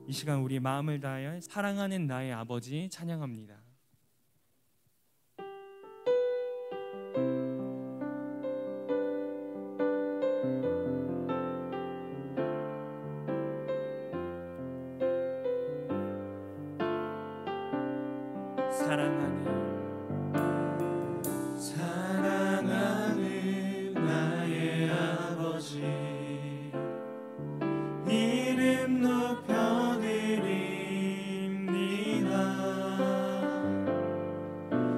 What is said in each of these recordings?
이 시간 우리 마음을 다하여 사랑하는 나의 아버지 찬양합니다. 사랑하는 나의 아버지 이름 높여드립니다.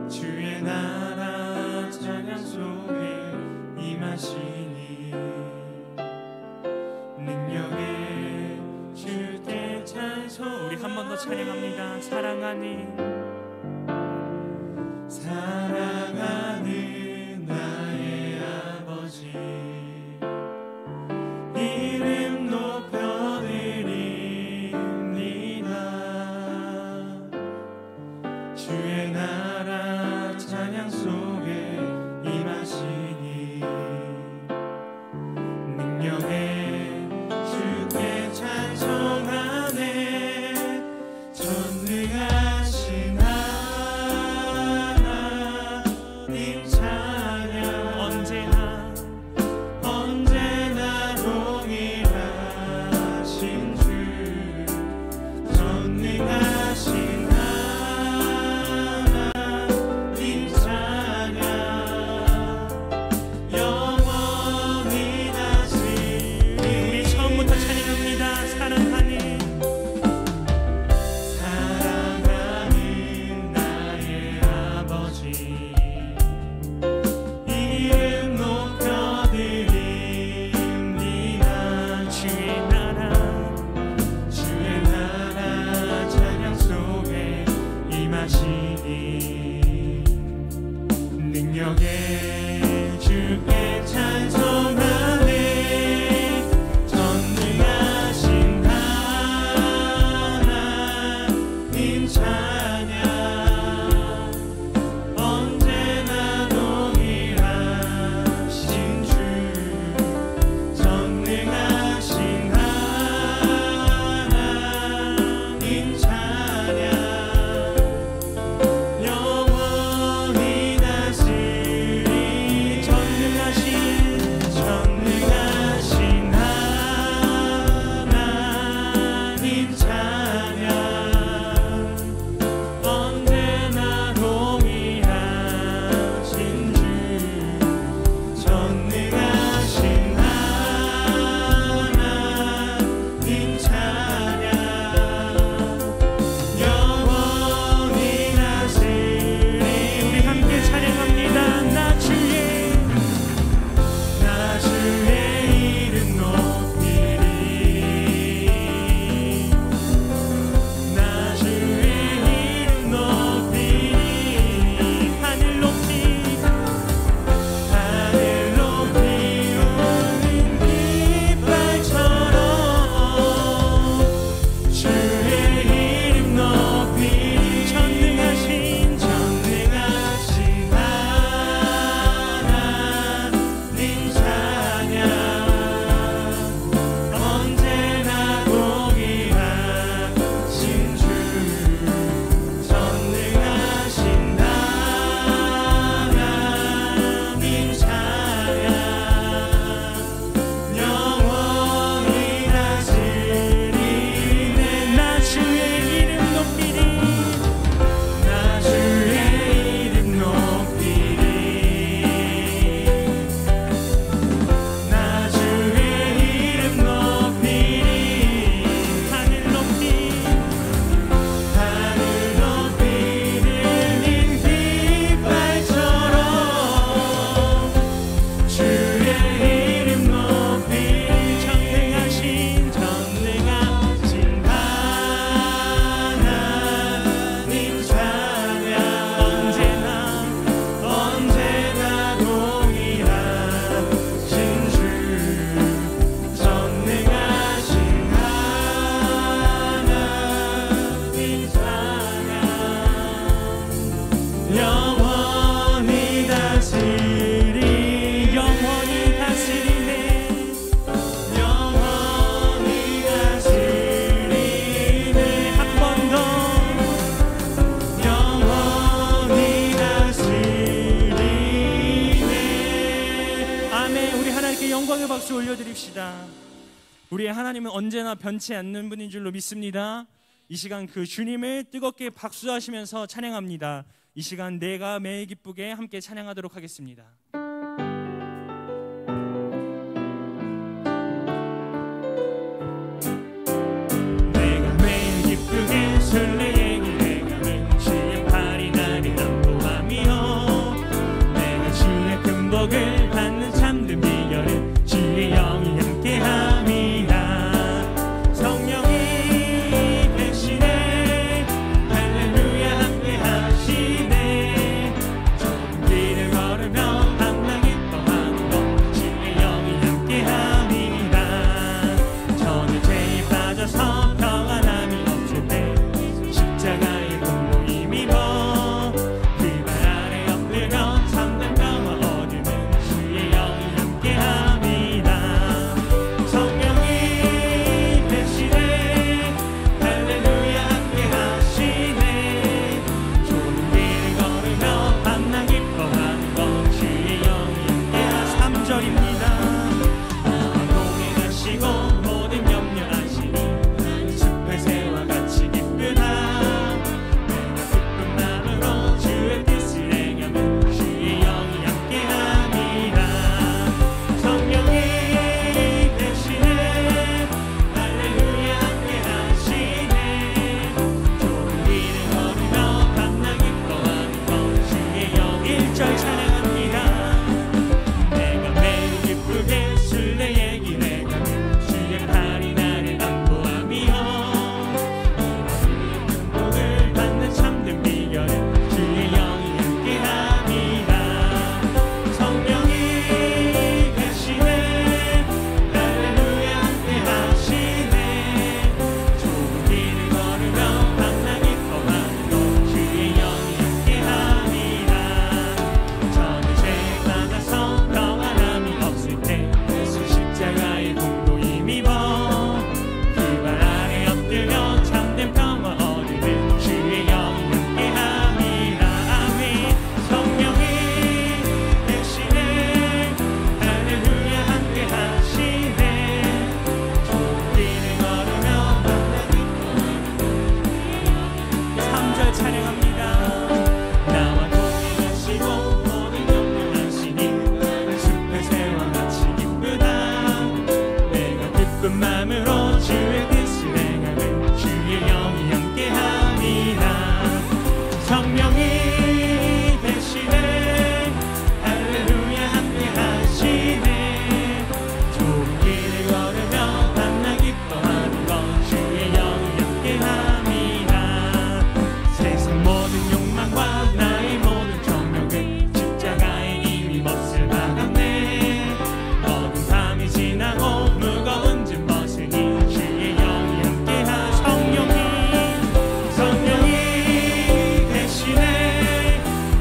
주의 나라 찬양 속에 임하시니 능력의 주께 찬송. 우리 한 번 더 찬양합니다. 사랑하는 나의 아버지 이름 높여드립니다. 주의 나라 찬양 속에 임하시니 능력의 주께 찬송하네. 전능하신 우리의 하나님은 언제나 변치 않는 분인 줄로 믿습니다. 이 시간 그 주님을 뜨겁게 박수하시면서 찬양합니다. 이 시간 내가 매일 기쁘게 함께 찬양하도록 하겠습니다. 내가 매일 기쁘게 설레게 기대감은 주의 팔이 나를 안보함이요 내가 주의 큰 복을 받는 참된 비결은 주의 영이 함께함이다. 성령이 대신에 할렐루야 함께하시네. 좁은 길을 걸으며 밤낮 기뻐하는 것 주의 영이 함께함이다. 저는 죄에 빠져서 평안함이 없을 때 십자가의 공로 힘입어 그 발 아래 엎드려 참된 평화 얻으면 주의 영이 함께함이다. 성령이 대신에 할렐루야 함께하시네. 좁은 길을 걸으며 밤낮 기뻐하는 것 주의 영이 함께하. 3절입니다. 나와 동행하시고 모든 염려 아시니 숲의 새와 같이 기쁘다. 내가 기쁜 마음으로 주의 뜻을 행하면 주의 영이 함께함이다. 성령이 대신에 할렐루야 함께하시네. 좁은 길을 걸으며 밤낮 기뻐하는 것 주의 영이 1절 찬양합니다. 내가 매일 기쁘게 술래의 길에 가면 주의 팔이 나를 안보함이요 주의 복을 받는 참된 비결은 주의 영이 함께함이다. 성령이 대신에 할렐루야 함께하시네. 좁은 길을 걸으며 밤낮 기뻐하는 것 주의 영이 함께함이다. 저는 죄에 빠져서 평안함이 없을 때 예수 십자가의 공로 힘입어 그 발 아래 엎드려 참된 평화 얻으면 주의 영이 함께함이다. 아멘. 성령이 대신에 할렐루야 함께하시네. 좁은 길을 걸으며 밤낮 기뻐하는 것 3절 찬양합니다. 나와 동행하시고 모든 염려 아시니 숲의 새와 같이 기쁘다. 내가 기쁜 마음으로 주의 뜻을 행하면 주의 영이 함께함이다. 성령이 대신에 할렐루야 함께하시네. 좁은 길을 걸으며 밤낮 기뻐하는 것 주의 영이 함께함이다. 세상 모든 욕망과 나의 모든 정욕은 십자가에 이미 몫을 박았네. 어두운 밤이 지나고 무거운 짐 벗으니 주의 영이 함께하. 성령이 대신에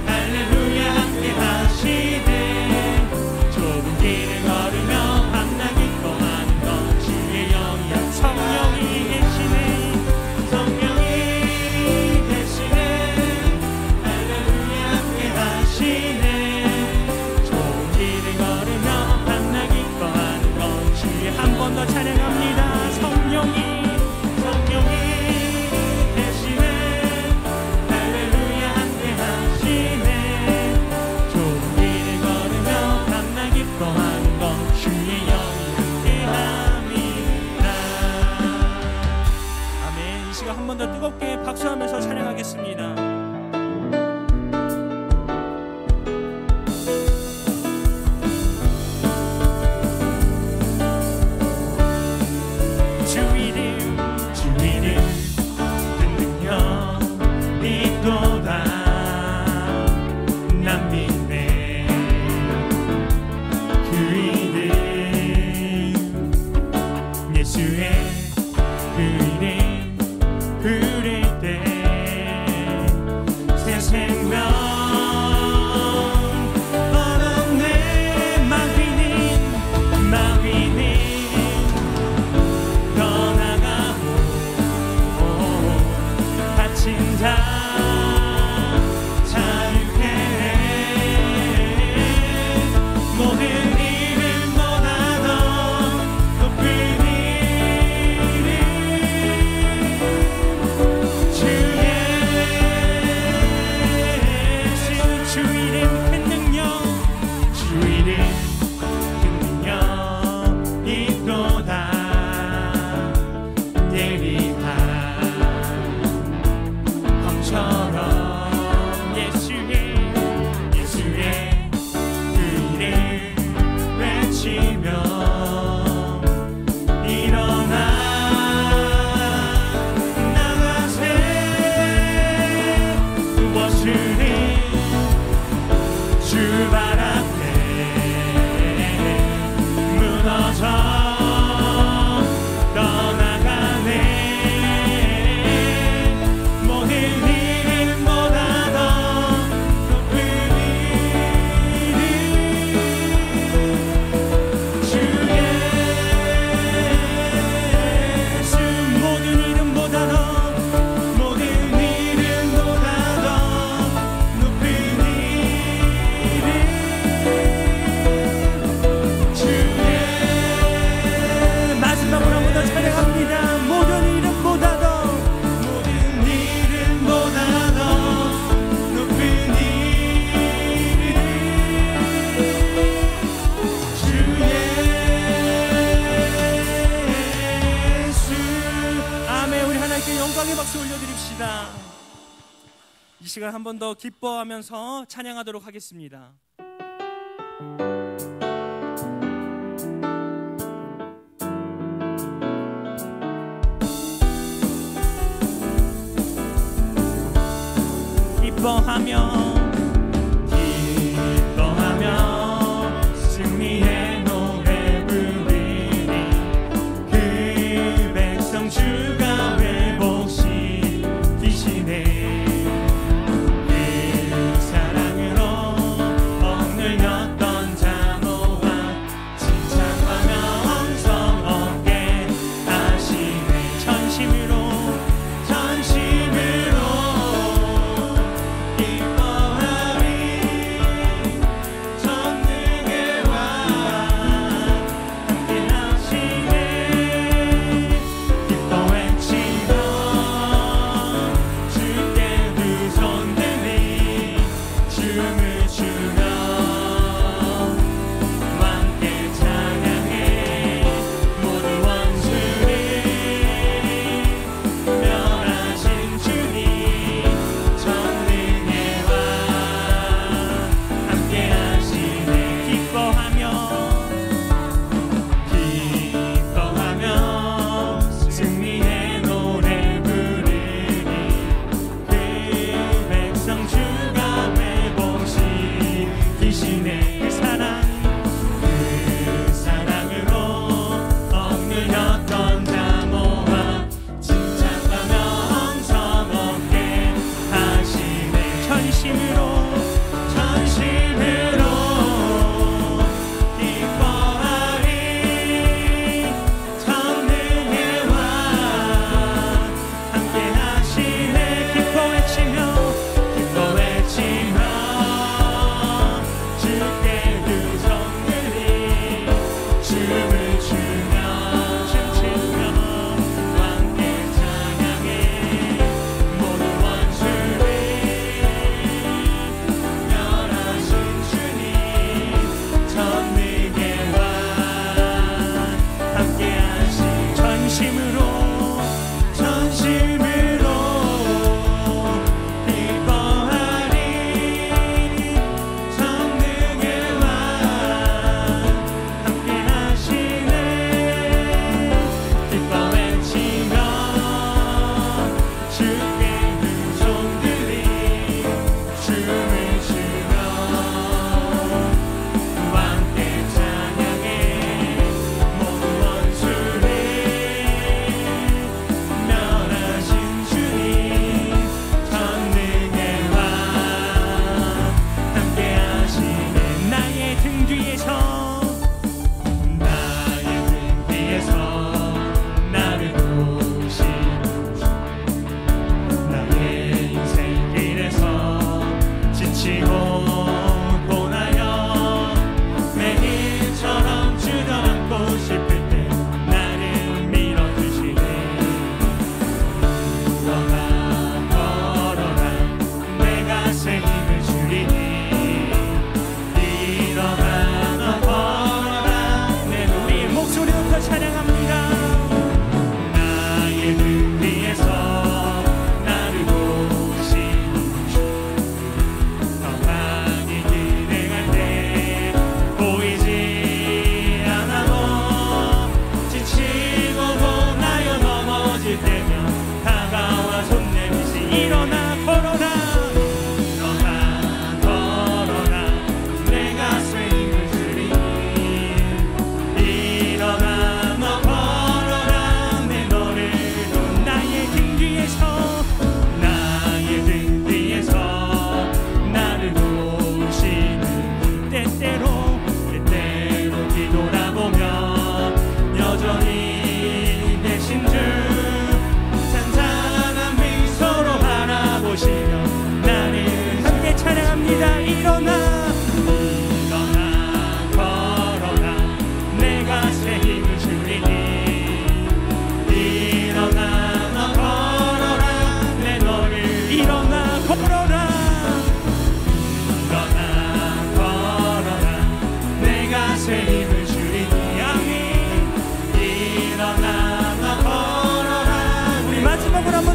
할렐루야 함께하시네. 좁은 길을 걸으며 밤낮 기뻐하는 것 주의 영이 성령이 대신에 할렐루야 함께하시네. 좁은 길을 걸으며 밤낮 기뻐하는 것 주의 한 번 더 찬양합니다. 성령이 대신에 할렐루야 함께하시네. 좁은 길을 걸으며 밤낮 기뻐하는 것 주의 영이 함께함이다. 아멘. 이 시간 한 번 더 뜨겁게 박수하면서 찬양하겠습니다. 주 이름 듣는 능력 믿도다. 난 믿네. 그 이름 예수의 그 이름 영광의 박수 올려드립시다. 이 시간 한 번 더 기뻐하면서 찬양하도록 하겠습니다. 기뻐하며 승리의 노래 부르니 그 백성 주가 회복시키시네. 그 사랑으로 억눌렸던 자모와 칭찬하며 엄성 얻게 하시네. 전심으로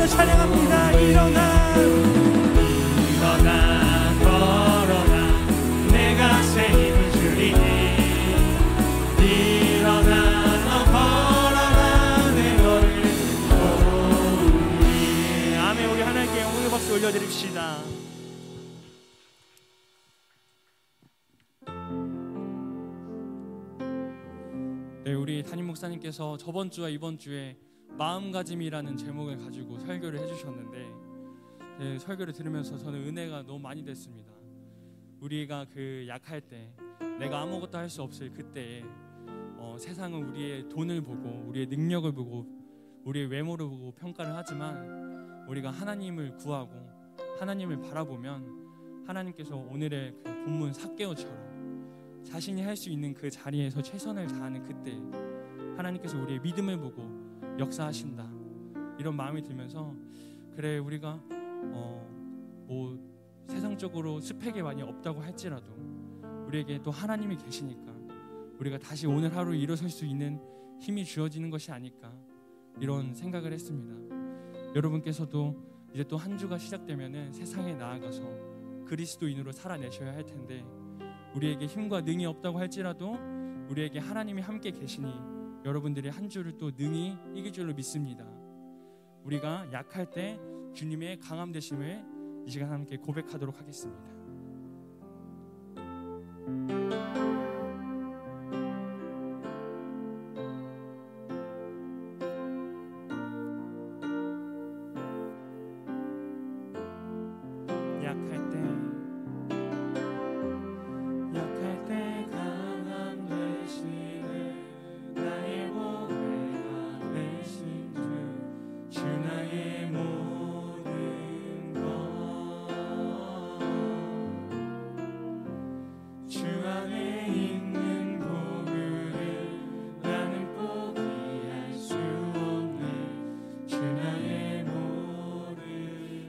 더 찬양합니다. 일어나 걸어라 내가 새 힘을 주리니 일어나 너 걸어라 내 걸을 도우리. 아멘. 우리 하나님께 영광의 박수 올려드립시다. 네, 우리 담임 목사님께서 저번 주와 이번 주에 마음가짐이라는 제목을 가지고 설교를 해주셨는데, 네, 설교를 들으면서 저는 은혜가 너무 많이 됐습니다. 우리가 그 약할 때, 내가 아무것도 할 수 없을 그때에 세상은 우리의 돈을 보고 우리의 능력을 보고 우리의 외모를 보고 평가를 하지만, 우리가 하나님을 구하고 하나님을 바라보면 하나님께서 오늘의 그 본문 삭개오처럼 자신이 할 수 있는 그 자리에서 최선을 다하는 그때 하나님께서 우리의 믿음을 보고 역사하신다, 이런 마음이 들면서, 그래 우리가 뭐 세상적으로 스펙이 많이 없다고 할지라도 우리에게 또 하나님이 계시니까 우리가 다시 오늘 하루 일어설 수 있는 힘이 주어지는 것이 아닐까, 이런 생각을 했습니다. 여러분께서도 이제 또 한 주가 시작되면은 세상에 나아가서 그리스도인으로 살아내셔야 할 텐데, 우리에게 힘과 능이 없다고 할지라도 우리에게 하나님이 함께 계시니 여러분들의 한 주를 또 능히 이길 줄로 믿습니다. 우리가 약할 때 주님의 강함 되심을 이 시간 함께 고백하도록 하겠습니다.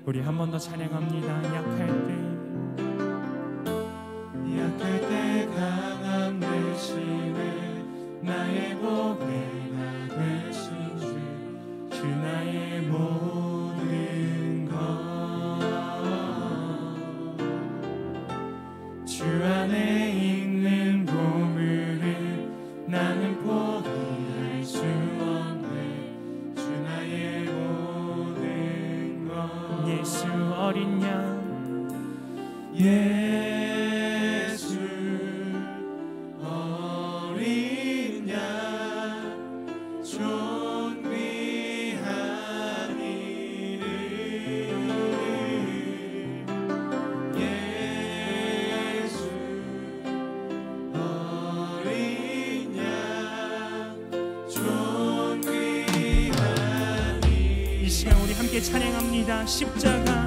우리 한 번 더 찬양합니다. 약할 때 강함 되시네 나의 보배가 되신 주 나의 모든 것 주 안에 있는 보물을 나는 포기할 수 없네 주 나의 모든 것. 예수 어린 양 예수 어린 양 존귀한 이름 예수 어린 양 존귀한 이름. 이 시간 우리 함께 찬양합니다. 십자가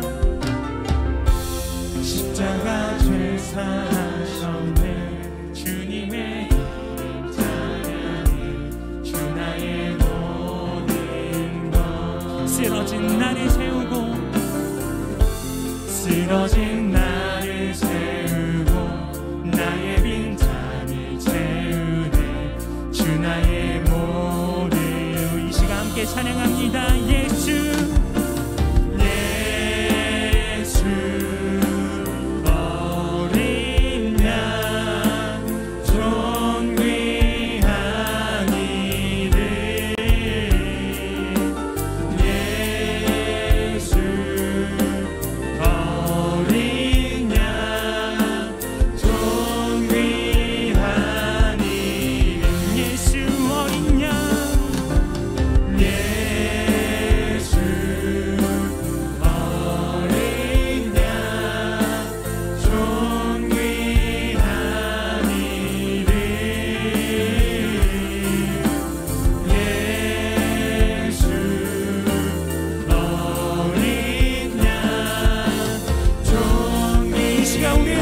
죄 사하셨네 주님의 이름 찬양해 주 나의 모든 것. 쓰러진 나를 세우고 쓰러진 나를 세우고 나의 빈잔을 채우네 주 나의 모든. 이 시간 함께 찬양합니다. 예수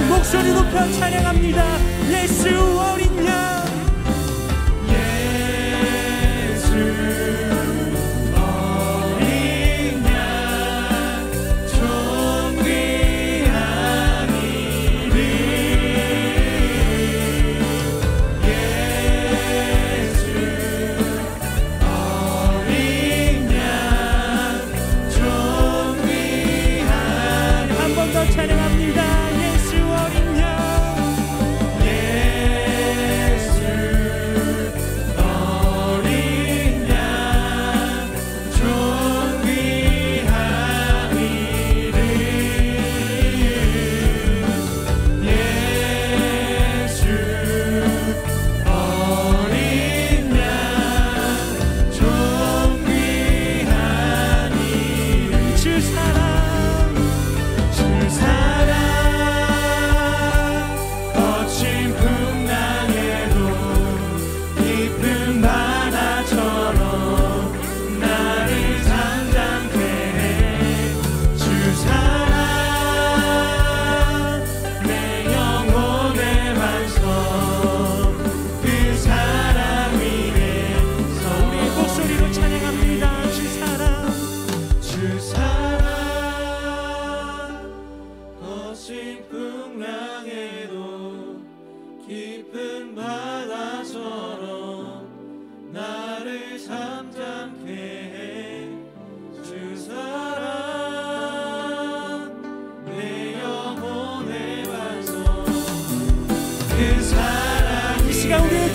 목소리 높여 찬양합니다. 예수 어린 양 예수 어린 양 존귀한 이름 예수 어린 양 존귀한 이름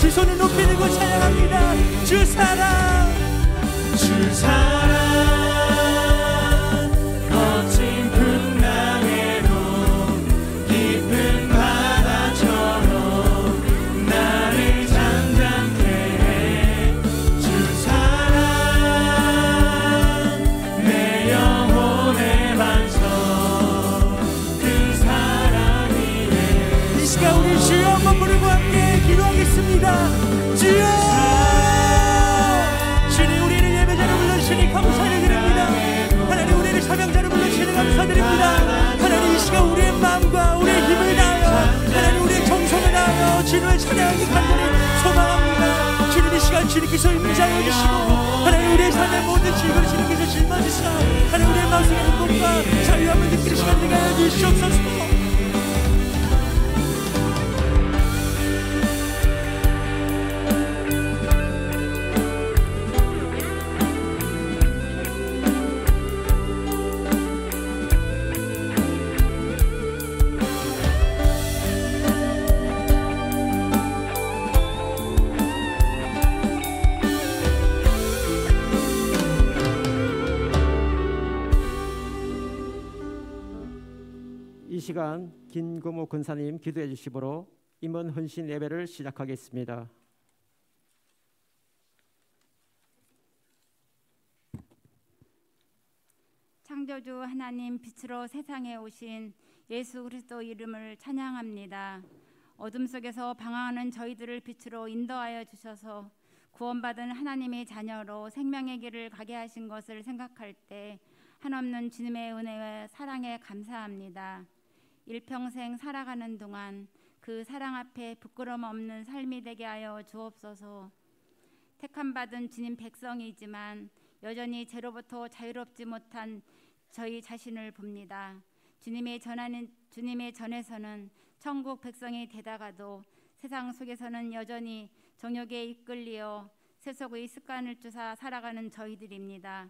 두 손을 높이 들고 찬양합니다. 주 사랑, 주 사랑, 거친 풍랑에도 깊은 바다처럼 나를 잠잠케 해. 주 사랑, 내 영혼의 반석, 그 사랑 위에. 이 시간 우리 주여 한번 부르고 함께 기도하겠습니다. 주여, 감사를 드립니다. 하나님, 우리를 사명자로 불러주시는 감사드립니다. 하나님, 이 시간 우리의 마음과 우리의 힘을 다하여, 하나님, 우리의 정성을 다하여 주님을 찬양하기 간절히 소망합니다. 주님, 이 시간 주님께서 임장해 주시고, 하나님, 우리의 삶의 모든 질문을 주님께서 짊어지사, 하나님, 우리의 마음속의 행복과 자유함을 느끼는 시간 되게 하여 주시옵소서. 이 시간 김고모 권사님 기도해 주시므로 임원 헌신 예배를 시작하겠습니다. 창조주 하나님, 빛으로 세상에 오신 예수 그리스도 이름을 찬양합니다. 어둠 속에서 방황하는 저희들을 빛으로 인도하여 주셔서 구원받은 하나님의 자녀로 생명의 길을 가게 하신 것을 생각할 때 한없는 주님의 은혜와 사랑에 감사합니다. 일평생 살아가는 동안 그 사랑 앞에 부끄러움 없는 삶이 되게 하여 주옵소서. 택함받은 주님 백성이지만 여전히 죄로부터 자유롭지 못한 저희 자신을 봅니다. 주님의 전에서는 천국 백성이 되다가도 세상 속에서는 여전히 정욕에 이끌리어 세속의 습관을 쫓아 살아가는 저희들입니다.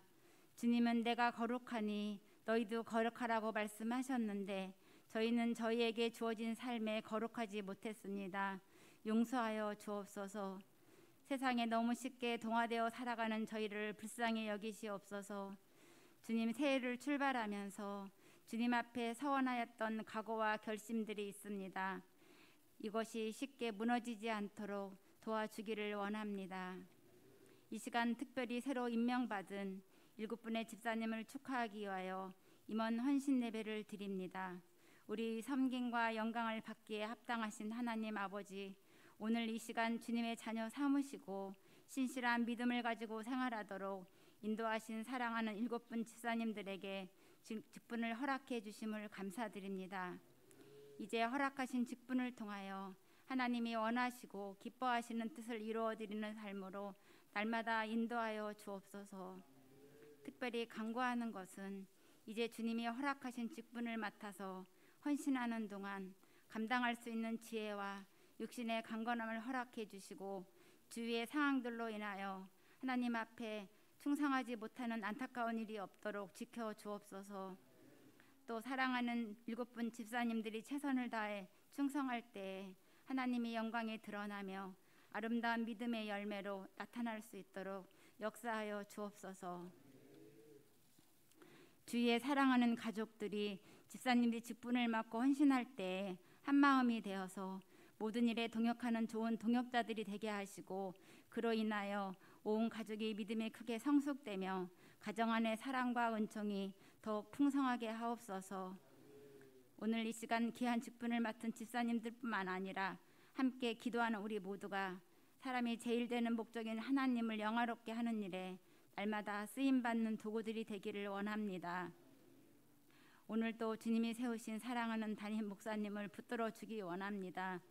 주님은 내가 거룩하니 너희도 거룩하라고 말씀하셨는데 저희는 저희에게 주어진 삶에 거룩하지 못했습니다. 용서하여 주옵소서. 세상에 너무 쉽게 동화되어 살아가는 저희를 불쌍히 여기시옵소서. 주님, 새해를 출발하면서 주님 앞에 서원하였던 각오와 결심들이 있습니다. 이것이 쉽게 무너지지 않도록 도와주기를 원합니다. 이 시간 특별히 새로 임명받은 7분의 집사님을 축하하기 위하여 임원 헌신 예배를 드립니다. 우리 섬김과 영광을 받기에 합당하신 하나님 아버지, 오늘 이 시간 주님의 자녀 삼으시고 신실한 믿음을 가지고 생활하도록 인도하신 사랑하는 7분 집사님들에게 직분을 허락해 주심을 감사드립니다. 이제 허락하신 직분을 통하여 하나님이 원하시고 기뻐하시는 뜻을 이루어드리는 삶으로 날마다 인도하여 주옵소서. 특별히 간구하는 것은 이제 주님이 허락하신 직분을 맡아서 헌신하는 동안 감당할 수 있는 지혜와 육신의 강건함을 허락해 주시고 주위의 상황들로 인하여 하나님 앞에 충성하지 못하는 안타까운 일이 없도록 지켜 주옵소서. 또 사랑하는 7분 집사님들이 최선을 다해 충성할 때 하나님의 영광이 드러나며 아름다운 믿음의 열매로 나타날 수 있도록 역사하여 주옵소서. 주위에 사랑하는 가족들이 집사님들이 직분을 맡고 헌신할 때 한마음이 되어서 모든 일에 동역하는 좋은 동역자들이 되게 하시고 그로 인하여 온 가족이 믿음에 크게 성숙되며 가정 안의 사랑과 은총이 더욱 풍성하게 하옵소서. 오늘 이 시간 귀한 직분을 맡은 집사님들뿐만 아니라 함께 기도하는 우리 모두가 사람이 제일 되는 목적인 하나님을 영화롭게 하는 일에 날마다 쓰임받는 도구들이 되기를 원합니다. 오늘도 주님이 세우신 사랑하는 담임 목사님을 붙들어 주기 원합니다.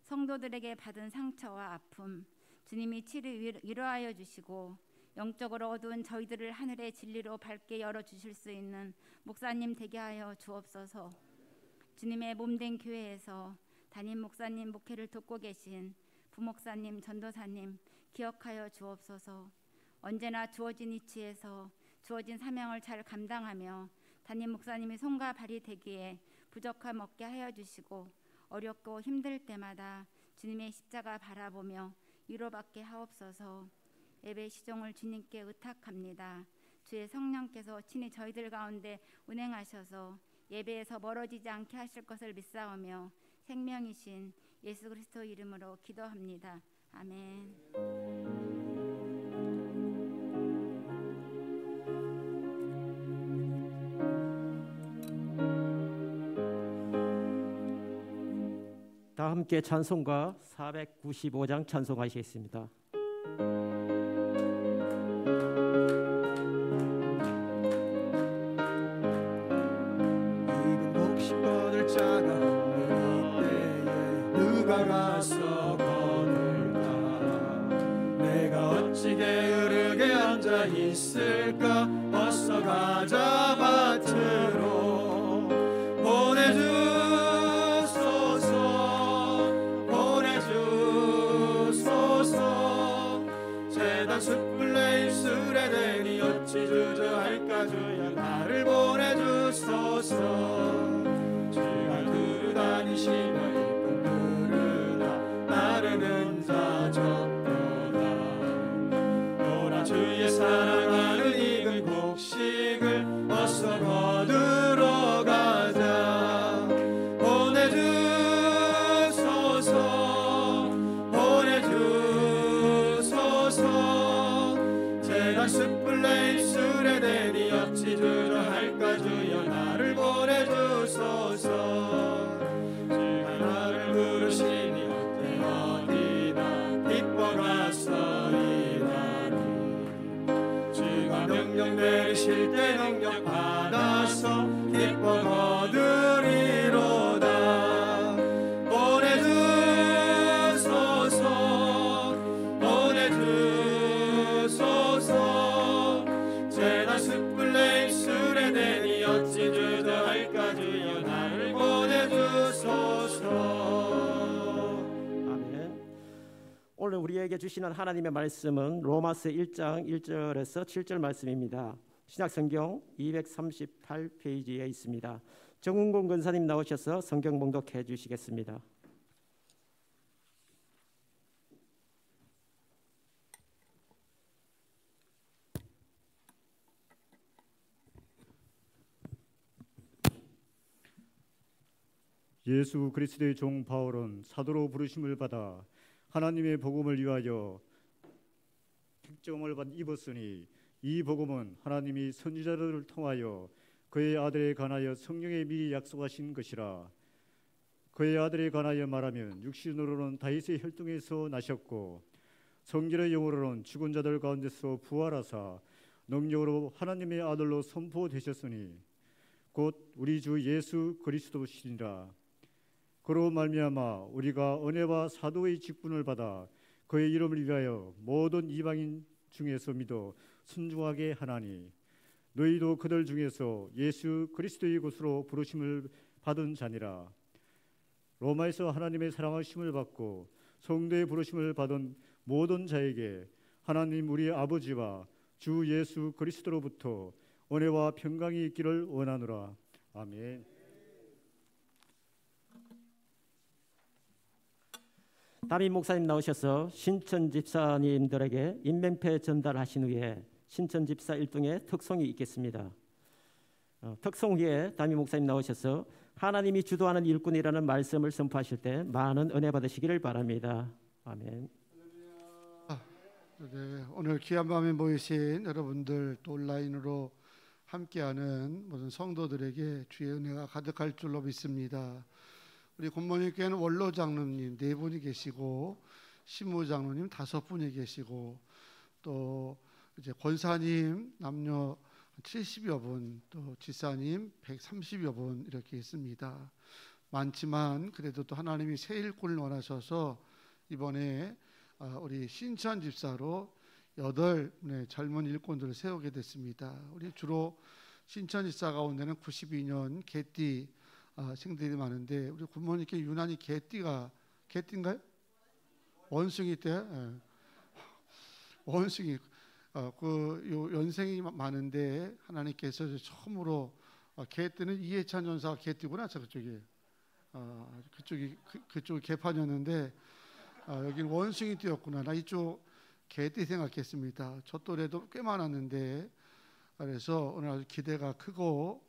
성도들에게 받은 상처와 아픔 주님이 위로하여 주시고 영적으로 어두운 저희들을 하늘의 진리로 밝게 열어주실 수 있는 목사님 되게 하여 주옵소서. 주님의 몸된 교회에서 담임 목사님 목회를 돕고 계신 부목사님, 전도사님 기억하여 주옵소서. 언제나 주어진 위치에서 주어진 사명을 잘 감당하며 담임 목사님이 손과 발이 되기에 부족함 없게 하여 주시고 어렵고 힘들 때마다 주님의 십자가 바라보며 위로받게 하옵소서. 예배 시종을 주님께 의탁합니다. 주의 성령께서 친히 저희들 가운데 운행하셔서 예배에서 멀어지지 않게 하실 것을 믿사오며 생명이신 예수 그리스도 이름으로 기도합니다. 아멘. 다 함께 찬송가 495장 찬송하시겠습니다. 익은 곡식 거둘 자가 없는 이때에 누가 가서 거둘까? 내가 어찌 게으르게 앉아 있을까? 어서 가자 밭으로 보내주소서. 재단 숯불 내 입술에 대니 어찌 주저할까? 주여 나를 보내주소서. 주가 두루 다니시며 일꾼 두르다 나르는 자 적도다. 노라 주의 사랑하는 익은 곡식을 어서 거두러 가자. 보내주소서. 재단 숯불 내 입술에 대니 어찌 주저할까? 주여 나를 보내주소서. 주가 나를 부르시니 어디나 기뻐가서이다니. 주가 명령 내리실 때 능력 받아서 기뻐 거두리로다. 보내주소서. 재단 숯불 내 입술에 대니 어찌 주저할까? 주여 나를 보내주소서. 아멘. 오늘 우리에게 주시는 하나님의 말씀은 로마서 1장 1절에서 7절 말씀입니다. 신약성경 238페이지에 있습니다. 정은공 권사님 나오셔서 성경 봉독해 주시겠습니다. 예수 그리스도의 종 바울은 사도로 부르심을 받아 하나님의 복음을 위하여 택정을 입었으니 이 복음은 하나님이 선지자들을 통하여 그의 아들에 관하여 성령에 미리 약속하신 것이라. 그의 아들에 관하여 말하면 육신으로는 다윗의 혈통에서 나셨고 성결의 영으로는 죽은 자들 가운데서 부활하사 능력으로 하나님의 아들로 선포되셨으니 곧 우리 주 예수 그리스도시니라. 그로 말미암아 우리가 은혜와 사도의 직분을 받아 그의 이름을 위하여 모든 이방인 중에서 믿어 순종하게 하나니 너희도 그들 중에서 예수 그리스도의 것으로 부르심을 받은 자니라. 로마에서 하나님의 사랑하심을 받고 성도의 부르심을 받은 모든 자에게 하나님 우리 아버지와 주 예수 그리스도로부터 은혜와 평강이 있기를 원하노라. 아멘. 담임 목사님 나오셔서 신천 집사님들에게 인명패 전달하신 후에 신천 집사 일동의 특송이 있겠습니다. 특송 후에 담임 목사님 나오셔서 하나님이 주도하는 일꾼이라는 말씀을 선포하실 때 많은 은혜 받으시기를 바랍니다. 아멘. 네, 오늘 귀한 밤에 모이신 여러분들 또 온라인으로 함께하는 모든 성도들에게 주의 은혜가 가득할 줄로 믿습니다. 우리 굿모닝교회는 원로 장로님 4분이 계시고 신무 장로님 5분이 계시고 또 이제 권사님 남녀 70여 분, 또 지사님 130여 분 이렇게 있습니다. 많지만 그래도 또 하나님이 새 일꾼을 원하셔서 이번에 우리 신천 집사로 8 젊은 일꾼들을 세우게 됐습니다. 우리 주로 신천 집사 가운데는 92년 개띠 생들이 많은데 우리 굿모닝께 유난히 개띠인가요? 원숭이 때 원숭이 요 연생이 많은데 하나님께서 처음으로 개띠는 이해찬 전사가 개띠구나. 그쪽이 그쪽이 개판이었는데 여기는 원숭이 띠였구나. 나 이쪽 개띠 생각했습니다. 저 또래도 꽤 많았는데, 그래서 오늘 아주 기대가 크고,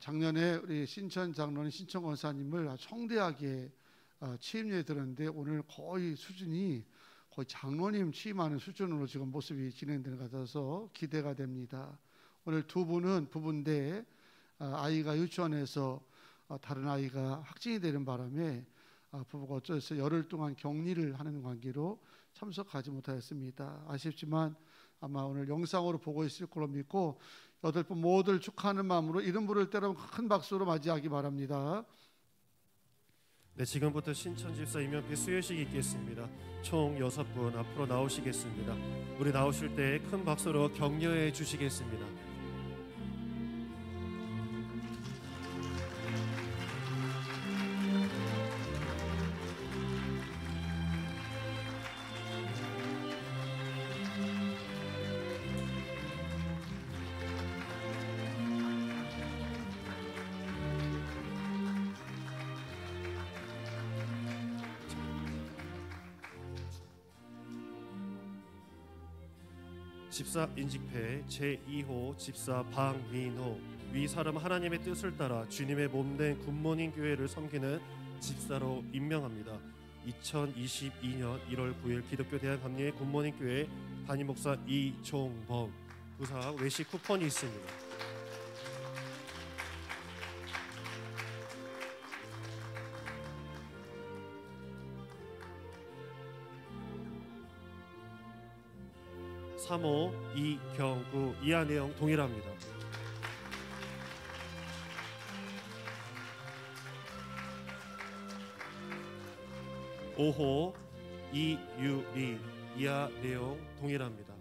작년에 우리 신천 장로님, 신천 권사님을 아주 성대하게 취임례에 들었는데, 오늘 거의 수준이 거의 장로님 취임하는 수준으로 지금 모습이 진행되는 것 같아서 기대가 됩니다. 오늘 두 분은 부부인데, 아이가 유치원에서 다른 아이가 확진이 되는 바람에 부부가 어쩌서 열흘 동안 격리를 하는 관계로 참석하지 못하였습니다. 아쉽지만 아마 오늘 영상으로 보고 있을 걸로 믿고, 여덟 분 모두를 축하하는 마음으로 이름 부를 때로 큰 박수로 맞이하기 바랍니다. 네, 지금부터 신천 집사 임명필 수여식이 있겠습니다. 총 6분 앞으로 나오시겠습니다. 우리 나오실 때 큰 박수로 격려해 주시겠습니다. 집사 인직패 제2호 집사 박민호, 위 사람 하나님의 뜻을 따라 주님의 몸된 굿모닝 교회를 섬기는 집사로 임명합니다. 2022년 1월 9일 기독교 대한감리회 굿모닝 교회 담임 목사 이종범, 부상 외식 쿠폰이 있습니다. (3호) 이경구, 이하 내용 동일합니다. (5호) 이유리, 이하 내용 동일합니다.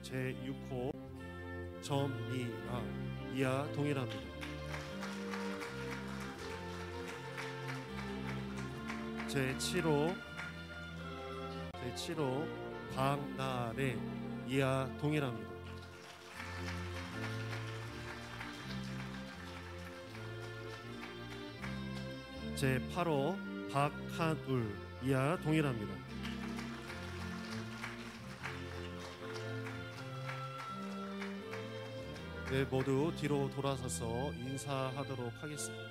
제6호 전미라, 이하 동일합니다. 제7호 강나래, 이하 동일합니다. 제8호 박한울, 이하 동일합니다. 네, 모두 뒤로 돌아서서 인사하도록 하겠습니다.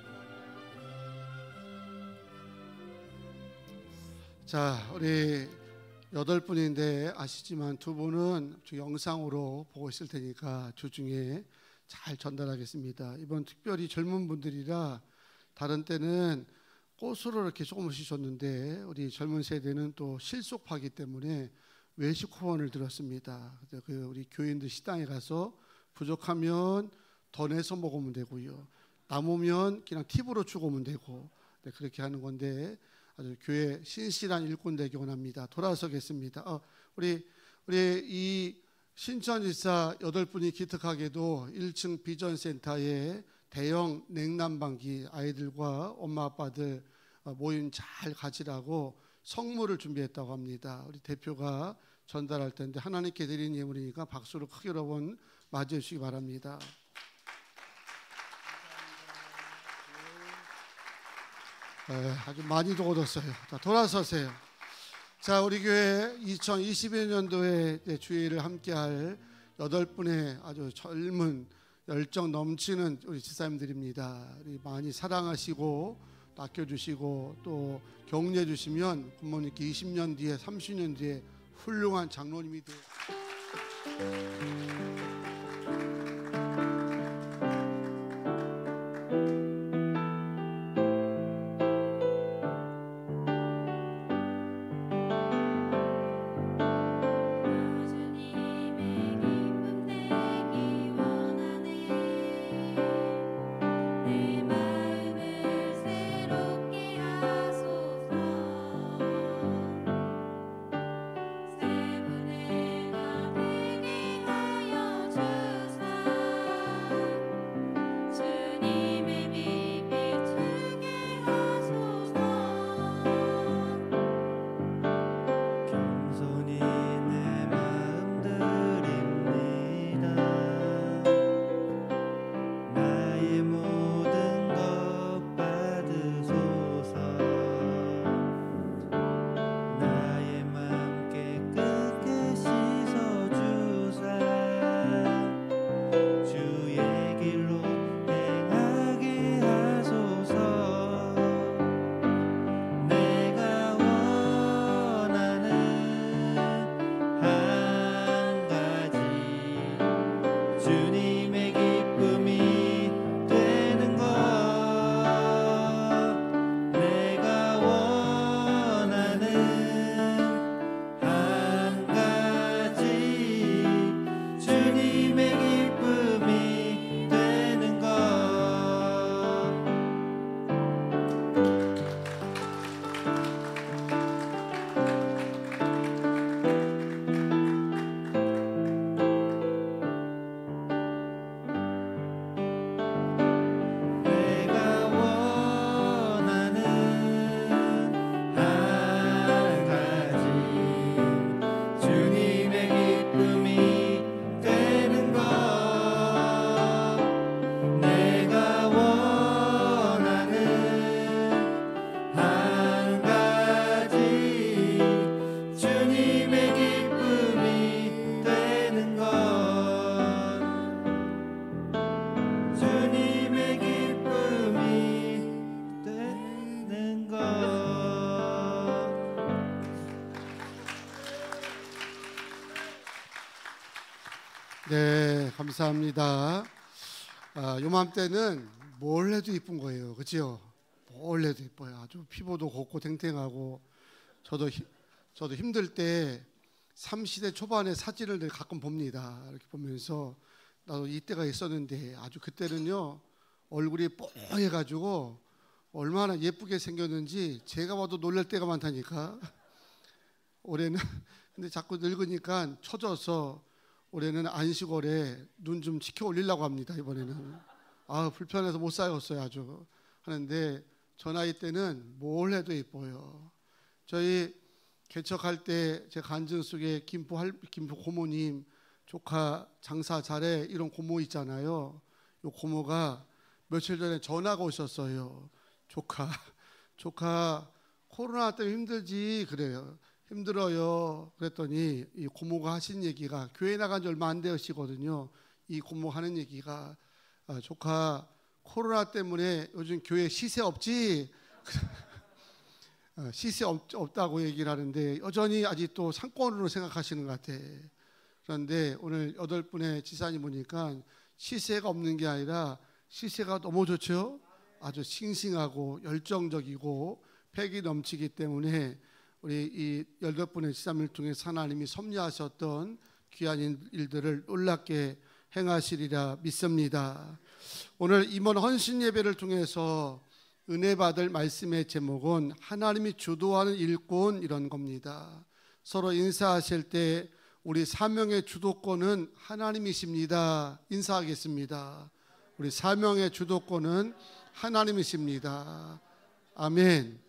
자, 우리 8분인데 아시지만 두 분은 영상으로 보고 있을 테니까 주중에 잘 전달하겠습니다. 이번 특별히 젊은 분들이라 다른 때는 꽃으로 이렇게 조금씩 줬는데 우리 젊은 세대는 또 실속파기 때문에 외식 후원을 들었습니다. 우리 교인들 식당에 가서 부족하면 더 내서 먹으면 되고요, 남으면 그냥 팁으로 주고 오면 되고, 네, 그렇게 하는 건데 아주 교회 신실한 일꾼 되기 원합니다. 돌아서겠습니다. 우리 이 신천지사 8분이 기특하게도 1층 비전센터에 대형 냉난방기 아이들과 엄마 아빠들 모임 잘 가지라고 성물을 준비했다고 합니다. 우리 대표가 전달할 텐데 하나님께 드리는 예물이니까 박수로 크게 여러분 맞이해 주시기 바랍니다. 아주 많이도 얻었어요. 자, 돌아서세요. 자, 우리 교회 2021년도에 주일을 함께할 8분의 아주 젊은 열정 넘치는 우리 집사님들입니다. 우리 많이 사랑하시고 아껴주시고 또 격려해 주시면 부모님께 20년 뒤에 30년 뒤에 훌륭한 장로님이 되어 세븐에 네, 감사합니다. 요맘때는 뭘 해도 이쁜 거예요, 그렇죠? 뭘 해도 이뻐요. 아주 피부도 곱고 탱탱하고. 저도 힘들 때 30대 초반의 사진을 늘 가끔 봅니다. 이렇게 보면서 나도 이때가 있었는데, 아주 그때는요 얼굴이 뽀해가지고 얼마나 예쁘게 생겼는지 제가 봐도 놀랄 때가 많다니까. 올해는 근데 자꾸 늙으니까 처져서 올해는 안식월에 눈 좀 치켜 올리려고 합니다. 이번에는 불편해서 못 살겠어요 아주. 하는데 저 나이 때는 뭘 해도 예뻐요. 저희 개척할 때 제 간증 속에 김포 고모님 조카 장사 잘해 이런 고모 있잖아요. 요 고모가 며칠 전에 전화가 오셨어요. 조카 코로나 때문에 힘들지 그래요. 힘들어요. 그랬더니 이 고모가 하신 얘기가, 교회 나간 지 얼마 안 되시거든요. 이 고모 하는 얘기가, 조카 코로나 때문에 요즘 교회 시세 없지? 시세 없다고 얘기를 하는데 여전히 아직도 상권으로 생각하시는 것 같아. 그런데 오늘 8분의 지사님 보니까 시세가 없는 게 아니라 시세가 너무 좋죠. 아주 싱싱하고 열정적이고 패기 넘치기 때문에 우리 이 18분의 지사님을 통해서 하나님이 섭리하셨던 귀한 일들을 놀랍게 행하시리라 믿습니다. 오늘 임원 헌신 예배를 통해서 은혜 받을 말씀의 제목은 하나님이 주도하는 일꾼 이런 겁니다. 서로 인사하실 때 우리 사명의 주도권은 하나님이십니다. 인사하겠습니다. 우리 사명의 주도권은 하나님이십니다. 아멘.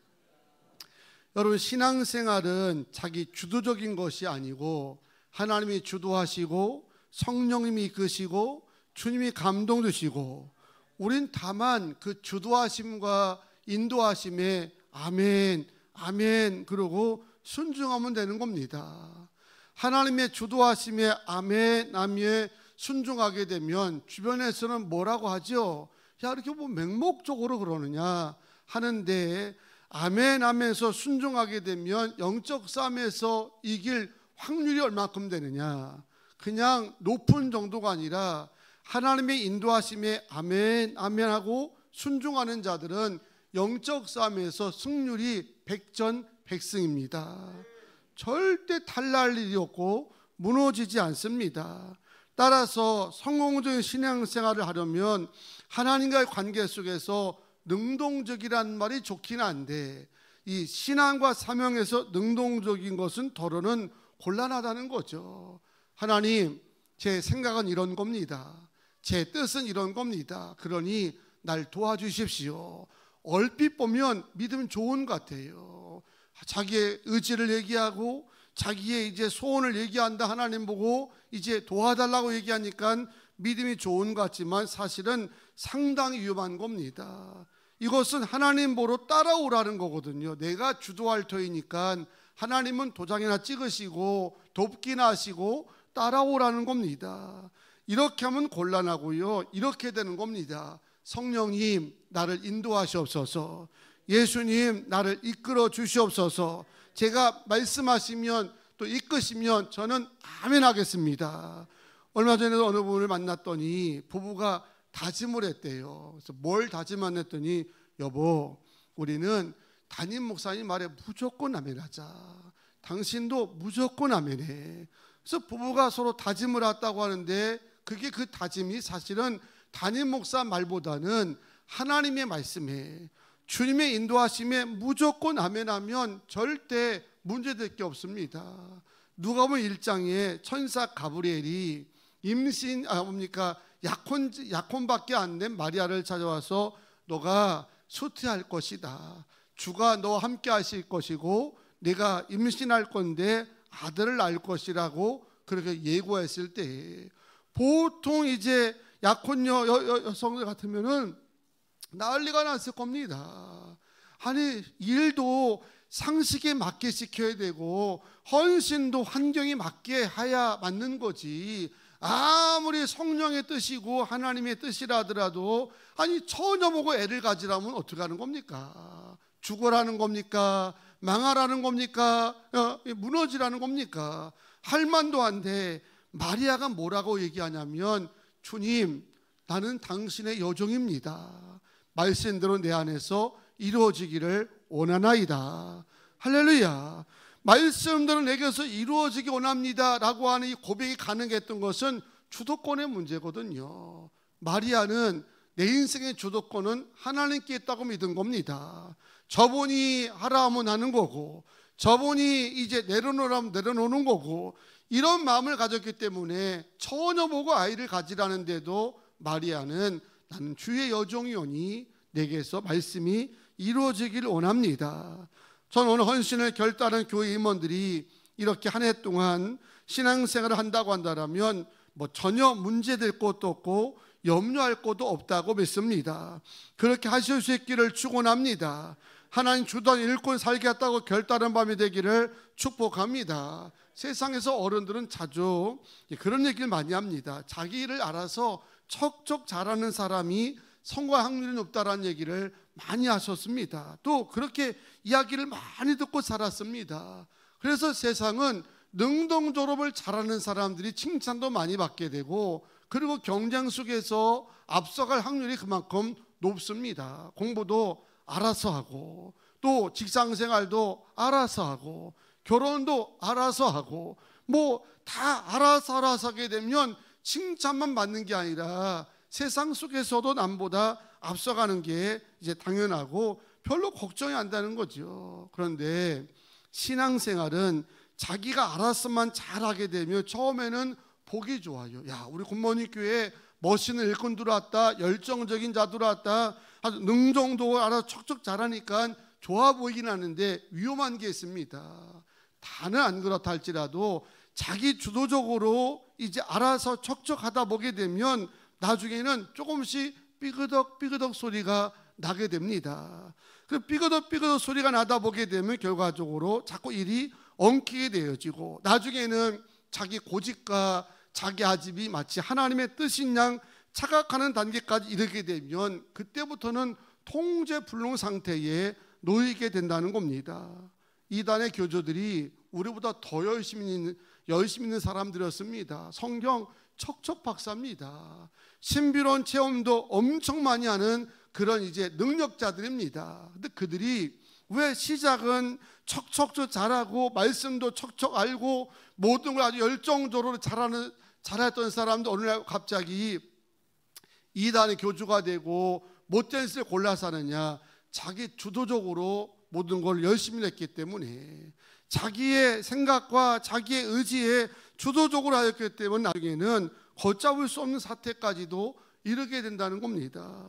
여러분, 신앙생활은 자기 주도적인 것이 아니고 하나님이 주도하시고 성령님이 이끄시고 주님이 감동 주시고 우린 다만 그 주도하심과 인도하심에 아멘 아멘 그러고 순종하면 되는 겁니다. 하나님의 주도하심에 아멘 아멘 순종하게 되면 주변에서는 뭐라고 하죠? 야, 이렇게 뭐 맹목적으로 그러느냐 하는데, 아멘 하면서 순종하게 되면 영적 싸움에서 이길 확률이 얼마큼 되느냐? 그냥 높은 정도가 아니라 하나님의 인도하심에 아멘 아멘 하고 순종하는 자들은 영적 싸움에서 승률이 100전백승입니다. 절대 탈날 일이 없고 무너지지 않습니다. 따라서 성공적인 신앙생활을 하려면 하나님과의 관계 속에서 능동적이란 말이 좋긴 한데, 이 신앙과 사명에서 능동적인 것은 더러는 곤란하다는 거죠. 하나님, 제 생각은 이런 겁니다. 제 뜻은 이런 겁니다. 그러니 날 도와주십시오. 얼핏 보면 믿음 좋은 것 같아요. 자기의 의지를 얘기하고 자기의 이제 소원을 얘기한다. 하나님 보고 이제 도와달라고 얘기하니까 믿음이 좋은 것 같지만 사실은 상당히 위험한 겁니다. 이것은 하나님 보러 따라오라는 거거든요. 내가 주도할 터이니까 하나님은 도장이나 찍으시고 돕기나 하시고 따라오라는 겁니다. 이렇게 하면 곤란하고요. 이렇게 되는 겁니다. 성령님, 나를 인도하시옵소서. 예수님, 나를 이끌어 주시옵소서. 제가 말씀하시면 또 이끄시면 저는 아멘 하겠습니다. 얼마 전에도 어느 분을 만났더니 부부가 다짐을 했대요. 그래서 뭘 다짐했더니, 여보, 우리는 담임 목사님 말에 무조건 아멘하자. 당신도 무조건 아멘해. 그래서 부부가 서로 다짐을 했다고 하는데, 그게 그 다짐이 사실은 담임 목사 말보다는 하나님의 말씀에, 주님의 인도하심에 무조건 아멘하면 절대 문제될 게 없습니다. 누가복음 1장에 천사 가브리엘이 약혼밖에 안 된 마리아를 찾아와서 너가 수태할 것이다. 주가 너와 함께 하실 것이고 네가 임신할 건데 아들을 낳을 것이라고 그렇게 예고했을 때, 보통 이제 약혼녀 여성들 같으면은 난리가 났을 겁니다. 아니, 일도 상식에 맞게 시켜야 되고 헌신도 환경에 맞게 해야 맞는 거지. 아무리 성령의 뜻이고 하나님의 뜻이라 하더라도 아니 처녀 보고 애를 가지라면 어떻게 하는 겁니까? 죽어라는 겁니까? 망하라는 겁니까? 무너지라는 겁니까? 할 만도 한데 마리아가 뭐라고 얘기하냐면 주님, 나는 당신의 여종입니다. 말씀대로 내 안에서 이루어지기를 원하나이다. 할렐루야. 말씀대로 내게서 이루어지기 원합니다 라고 하는 이 고백이 가능했던 것은 주도권의 문제거든요. 마리아는 내 인생의 주도권은 하나님께 있다고 믿은 겁니다. 저분이 하라 하면 하는 거고, 저분이 이제 내려놓으라면 내려놓는 거고, 이런 마음을 가졌기 때문에 처녀보고 아이를 가지라는데도 마리아는 나는 주의 여종이오니 내게서 말씀이 이루어지기를 원합니다. 저는 오늘 헌신을 결단한 교회 임원들이 이렇게 한 해 동안 신앙생활을 한다고 한다면 전혀 문제될 것도 없고 염려할 것도 없다고 믿습니다. 그렇게 하실 수 있기를 축원합니다. 하나님 주도한 일꾼 살겠다고 결단한 밤이 되기를 축복합니다. 세상에서 어른들은 자주 그런 얘기를 많이 합니다. 자기 일을 알아서 척척 잘하는 사람이 성공 확률이 높다라는 얘기를 많이 하셨습니다. 또 그렇게 이야기를 많이 듣고 살았습니다. 그래서 세상은 능동 졸업을 잘하는 사람들이 칭찬도 많이 받게 되고, 그리고 경쟁 속에서 앞서갈 확률이 그만큼 높습니다. 공부도 알아서 하고, 또 직장생활도 알아서 하고, 결혼도 알아서 하고, 다 알아서 하게 되면 칭찬만 받는 게 아니라 세상 속에서도 남보다 앞서가는 게 이제 당연하고 별로 걱정이 안 되는 거죠. 그런데 신앙생활은 자기가 알아서만 잘하게 되면 처음에는 보기 좋아요. 야, 우리 굿모닝 교회에 멋있는 일꾼 들어왔다, 열정적인 자 들어왔다, 아주 능정도 알아서 척척 잘하니까 좋아 보이긴 하는데 위험한 게 있습니다. 다는 안 그렇다 할지라도 자기 주도적으로 이제 알아서 척척 하다 보게 되면 나중에는 조금씩 삐그덕 소리가 나게 됩니다. 그 삐그덕 소리가 나다 보게 되면 결과적으로 자꾸 일이 엉키게 되어지고, 나중에는 자기 고집과 자기 아집이 마치 하나님의 뜻인 양 착각하는 단계까지 이르게 되면 그때부터는 통제불능 상태에 놓이게 된다는 겁니다. 이단의 교조들이 우리보다 더 열심히 있는 사람들이었습니다. 성경 척척 박사입니다. 신비로운 체험도 엄청 많이 하는 그런 이제 능력자들입니다. 근데 그들이 왜 시작은 척척 잘하고 말씀도 척척 알고 모든 걸 아주 열정적으로 잘했던 사람도 어느 날 갑자기 이단의 교주가 되고 못된 짓을 골라서 하느냐? 자기 주도적으로 모든 걸 열심히 했기 때문에, 자기의 생각과 자기의 의지에 주도적으로 하였기 때문에 나중에는 걷잡을 수 없는 사태까지도 이르게 된다는 겁니다.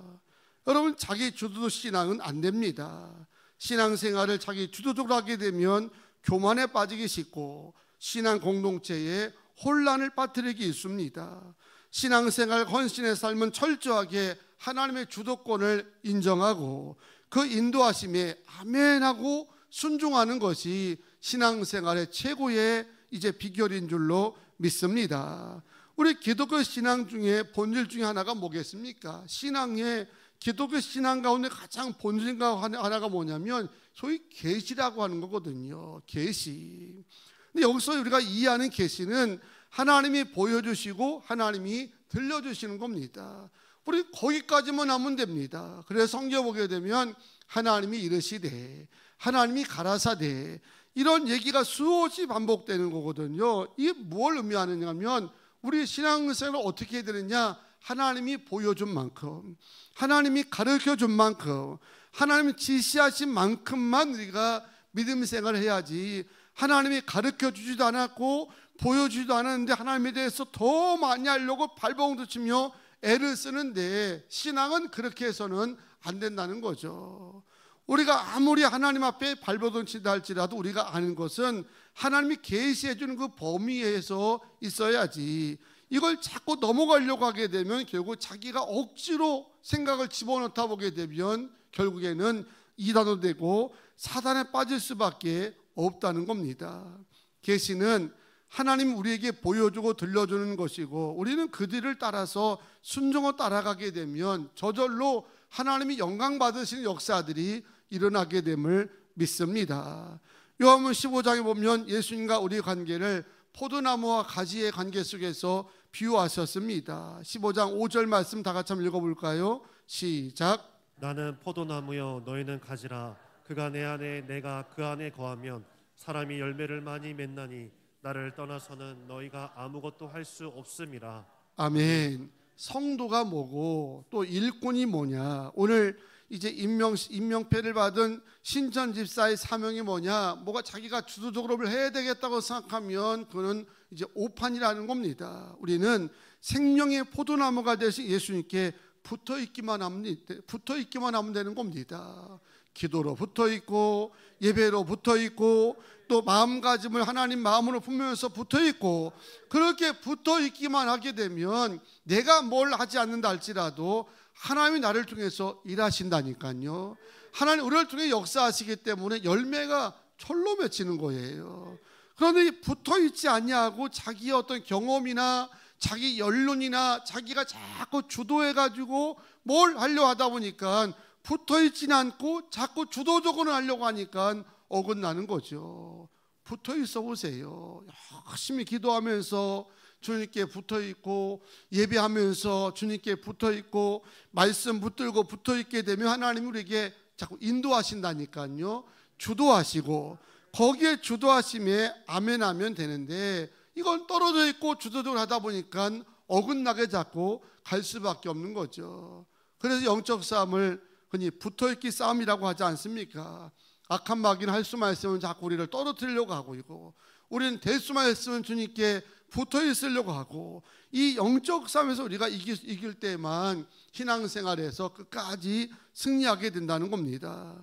여러분, 자기 주도적 신앙은 안 됩니다. 신앙생활을 자기 주도적으로 하게 되면 교만에 빠지기 쉽고 신앙 공동체에 혼란을 빠뜨리기 있습니다. 신앙생활 헌신의 삶은 철저하게 하나님의 주도권을 인정하고 그 인도하심에 아멘하고 순종하는 것이 신앙생활의 최고의 이제 비결인 줄로 믿습니다. 우리 기독교 신앙 중에 본질 중에 하나가 뭐겠습니까? 신앙의 기독교 신앙 가운데 가장 본질 하나가 뭐냐면 소위 계시라고 하는 거거든요. 계시. 근데 여기서 우리가 이해하는 계시는 하나님이 보여주시고 하나님이 들려주시는 겁니다. 우리 거기까지만 하면 됩니다. 그래서 성경 보게 되면 하나님이 이르시되, 하나님이 가라사대, 이런 얘기가 수없이 반복되는 거거든요. 이게 뭘 의미하느냐면 우리 신앙생활을 어떻게 해야 되느냐? 하나님이 보여준 만큼, 하나님이 가르쳐준 만큼, 하나님이 지시하신 만큼만 우리가 믿음 생활을 해야지, 하나님이 가르쳐주지도 않았고 보여주지도 않았는데 하나님에 대해서 더 많이 하려고 발버둥도 치며 애를 쓰는데 신앙은 그렇게 해서는 안 된다는 거죠. 우리가 아무리 하나님 앞에 발버둥 치다 할지라도 우리가 아는 것은 하나님이 계시해 주는 그 범위에서 있어야지, 이걸 자꾸 넘어가려고 하게 되면 결국 자기가 억지로 생각을 집어넣다 보게 되면 결국에는 이단도 되고 사단에 빠질 수밖에 없다는 겁니다. 계시는 하나님 우리에게 보여주고 들려주는 것이고, 우리는 그들을 따라서 순종을 따라가게 되면 저절로 하나님이 영광 받으시는 역사들이 일어나게 됨을 믿습니다. 요한복음 15장에 보면 예수님과 우리의 관계를 포도나무와 가지의 관계 속에서 비유하셨습니다. 15장 5절 말씀 다 같이 한번 읽어볼까요? 시작. 나는 포도나무여 너희는 가지라. 그가 내 안에 내가 그 안에 거하면 사람이 열매를 많이 맺나니 나를 떠나서는 너희가 아무것도 할 수 없음이라. 아멘. 성도가 뭐고 또 일꾼이 뭐냐. 오늘 이제 임명패를 받은 신천 집사의 사명이 뭐냐. 뭐가 자기가 주도적으로 해야 되겠다고 생각하면 그는 이제 오판이라는 겁니다. 우리는 생명의 포도나무가 되신 예수님께 붙어 있기만 하면 되는 겁니다. 기도로 붙어 있고 예배로 붙어 있고 또 마음가짐을 하나님 마음으로 품으면서 붙어 있고, 그렇게 붙어 있기만 하게 되면 내가 뭘 하지 않는다 할지라도 하나님이 나를 통해서 일하신다니까요. 하나님 우리를 통해 역사하시기 때문에 열매가 철로 맺히는 거예요. 그런데 붙어 있지 않냐고 자기의 어떤 경험이나 자기 연륜이나 자기가 자꾸 주도해가지고 뭘 하려고 하다 보니까 붙어 있지는 않고 자꾸 주도적으로 하려고 하니까 어긋나는 거죠. 붙어 있어 보세요. 열심히 기도하면서 주님께 붙어 있고 예배하면서 주님께 붙어 있고 말씀 붙들고 붙어 있게 되면 하나님이 우리에게 자꾸 인도하신다니까요. 주도하시고 거기에 주도하심에 아멘하면 되는데, 이건 떨어져 있고 주도적으로 하다 보니까 어긋나게 자꾸 갈 수밖에 없는 거죠. 그래서 영적 싸움을 흔히 붙어있기 싸움이라고 하지 않습니까? 악한 마귀는 할 수만 있으면 자꾸 우리를 떨어뜨리려고 하고 있고, 우리는 될 수만 있으면 주님께 붙어있으려고 하고, 이 영적 싸움에서 우리가 이길 때만 신앙생활에서 끝까지 승리하게 된다는 겁니다.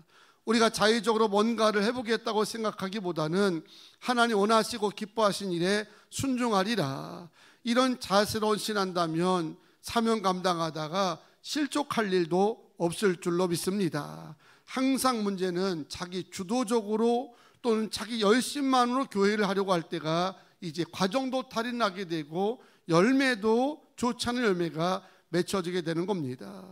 우리가 자의적으로 뭔가를 해보겠다고 생각하기보다는 하나님 원하시고 기뻐하신 일에 순종하리라, 이런 자세로 신한다면 사명 감당하다가 실족할 일도 없을 줄로 믿습니다. 항상 문제는 자기 주도적으로 또는 자기 열심만으로 교회를 하려고 할 때가 이제 과정도 탈이 되고 열매도 좋지 않은 열매가 맺혀지게 되는 겁니다.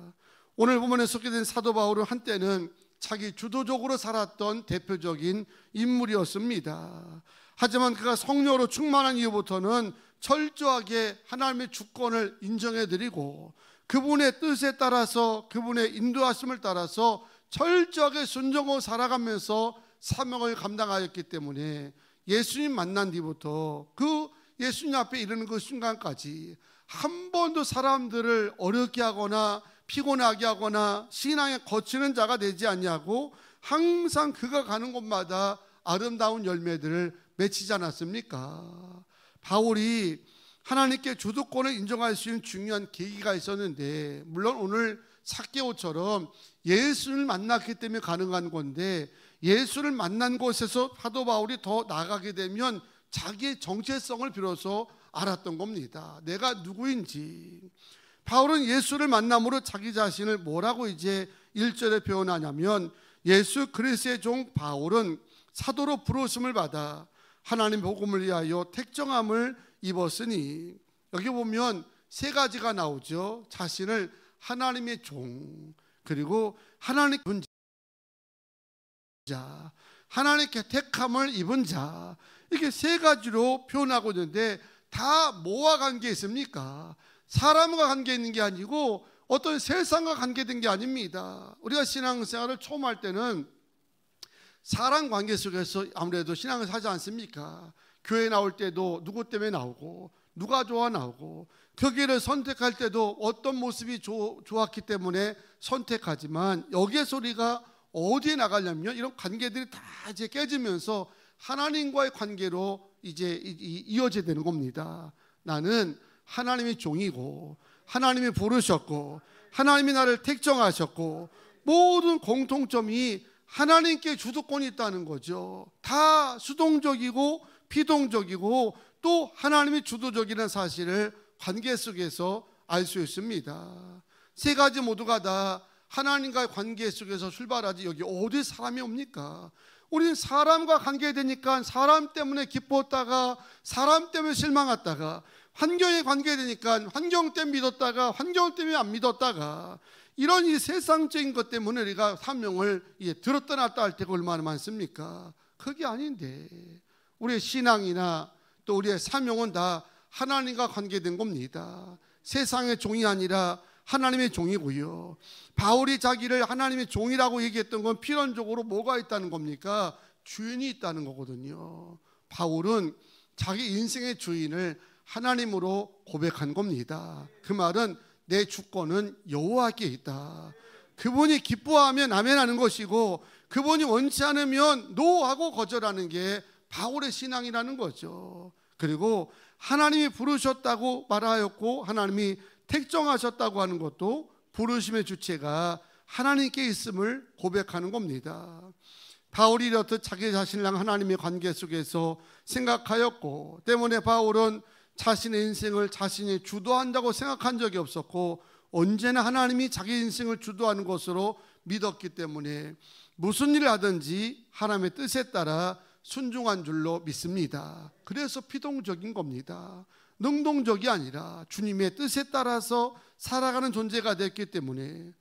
오늘 본문에 소개된 사도 바울은 한때는 자기 주도적으로 살았던 대표적인 인물이었습니다. 하지만 그가 성령으로 충만한 이후부터는 철저하게 하나님의 주권을 인정해드리고 그분의 뜻에 따라서 그분의 인도하심을 따라서 철저하게 순종하고 살아가면서 사명을 감당하였기 때문에 예수님 만난 뒤부터 그 예수님 앞에 이르는 그 순간까지 한 번도 사람들을 어렵게 하거나 피곤하게 하거나 신앙에 거치는 자가 되지 않냐고 항상 그가 가는 곳마다 아름다운 열매들을 맺히지 않았습니까? 바울이 하나님께 주도권을 인정할 수 있는 중요한 계기가 있었는데, 물론 오늘 삭개오처럼 예수를 만났기 때문에 가능한 건데, 예수를 만난 곳에서 사도 바울이 더 나아가게 되면 자기의 정체성을 비로소 알았던 겁니다. 내가 누구인지. 바울은 예수를 만남으로 자기 자신을 뭐라고 이제 1절에 표현하냐면, 예수 그리스도의 종 바울은 사도로 부르심을 받아 하나님 복음을 위하여 택정함을 입었으니, 여기 보면 세 가지가 나오죠. 자신을 하나님의 종, 그리고 하나님의 입은 자, 하나님께 택함을 입은 자, 이렇게 세 가지로 표현하고 있는데 다 뭐와 관계 있습니까? 사람과 관계 있는 게 아니고 어떤 세상과 관계된 게 아닙니다. 우리가 신앙생활을 처음 할 때는 사람 관계 속에서 아무래도 신앙을 하지 않습니까? 교회 나올 때도 누구 때문에 나오고 누가 좋아 나오고, 거기를 선택할 때도 어떤 모습이 좋았기 때문에 선택하지만, 여기에서 우리가 어디에 나가려면 이런 관계들이 다 이제 깨지면서 하나님과의 관계로 이제 이어져야 되는 겁니다. 나는 하나님의 종이고 하나님이 부르셨고 하나님이 나를 택정하셨고 모든 공통점이 하나님께 주도권이 있다는 거죠. 다 수동적이고 비동적이고 또 하나님이 주도적이라는 사실을 관계 속에서 알 수 있습니다. 세 가지 모두가 다 하나님과의 관계 속에서 출발하지 여기 어디 사람이 옵니까? 우리는 사람과 관계되니까 사람 때문에 기뻤다가 사람 때문에 실망했다가, 환경에 관계되니까 환경 때문에 믿었다가 환경 때문에 안 믿었다가, 이런 이 세상적인 것 때문에 우리가 사명을 들었다 놨다 할 때가 얼마나 많습니까? 그게 아닌데 우리의 신앙이나 또 우리의 사명은 다 하나님과 관계된 겁니다. 세상의 종이 아니라 하나님의 종이고요. 바울이 자기를 하나님의 종이라고 얘기했던 건 필연적으로 뭐가 있다는 겁니까? 주인이 있다는 거거든요. 바울은 자기 인생의 주인을 하나님으로 고백한 겁니다. 그 말은 내 주권은 여호와께 있다. 그분이 기뻐하면 아멘하는 것이고 그분이 원치 않으면 노하고 거절하는 게 바울의 신앙이라는 거죠. 그리고 하나님이 부르셨다고 말하였고 하나님이 택정하셨다고 하는 것도 부르심의 주체가 하나님께 있음을 고백하는 겁니다. 바울이 이렇듯 자기 자신이랑 하나님의 관계 속에서 생각하였고 때문에 바울은 자신의 인생을 자신이 주도한다고 생각한 적이 없었고 언제나 하나님이 자기 인생을 주도하는 것으로 믿었기 때문에 무슨 일을 하든지 하나님의 뜻에 따라 순종한 줄로 믿습니다. 그래서 피동적인 겁니다. 능동적이 아니라 주님의 뜻에 따라서 살아가는 존재가 됐기 때문에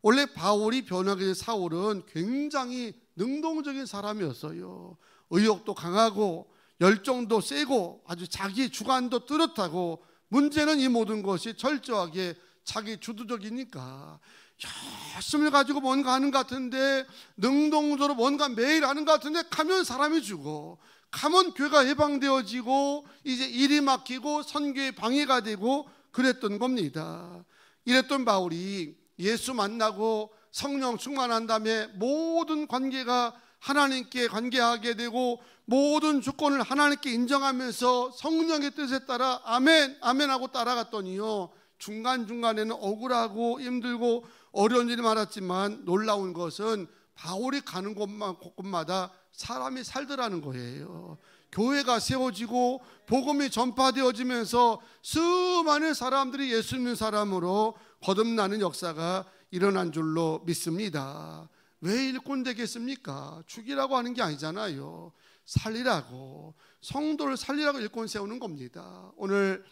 원래 바울이 변하게 된 사울은 굉장히 능동적인 사람이었어요. 의욕도 강하고 열정도 세고 아주 자기 주관도 뚜렷하고 문제는 이 모든 것이 철저하게 자기 주도적이니까 열심을 가지고 뭔가 하는 것 같은데 능동적으로 뭔가 매일 하는 것 같은데 가면 사람이 죽어 가면 교회가 해방되어지고 이제 일이 막히고 선교에 방해가 되고 그랬던 겁니다. 이랬던 바울이 예수 만나고 성령 충만한 다음에 모든 관계가 하나님께 관계하게 되고 모든 주권을 하나님께 인정하면서 성령의 뜻에 따라 아멘 아멘 하고 따라갔더니요 중간중간에는 억울하고 힘들고 어려운 일이 많았지만 놀라운 것은 바울이 가는 곳마다 사람이 살더라는 거예요. 교회가 세워지고 복음이 전파되어지면서 수많은 사람들이 예수 믿는 사람으로 거듭나는 역사가 일어난 줄로 믿습니다. 왜 일꾼 되겠습니까? 죽이라고 하는 게 아니잖아요. 살리라고, 성도를 살리라고 일꾼 세우는 겁니다. 오늘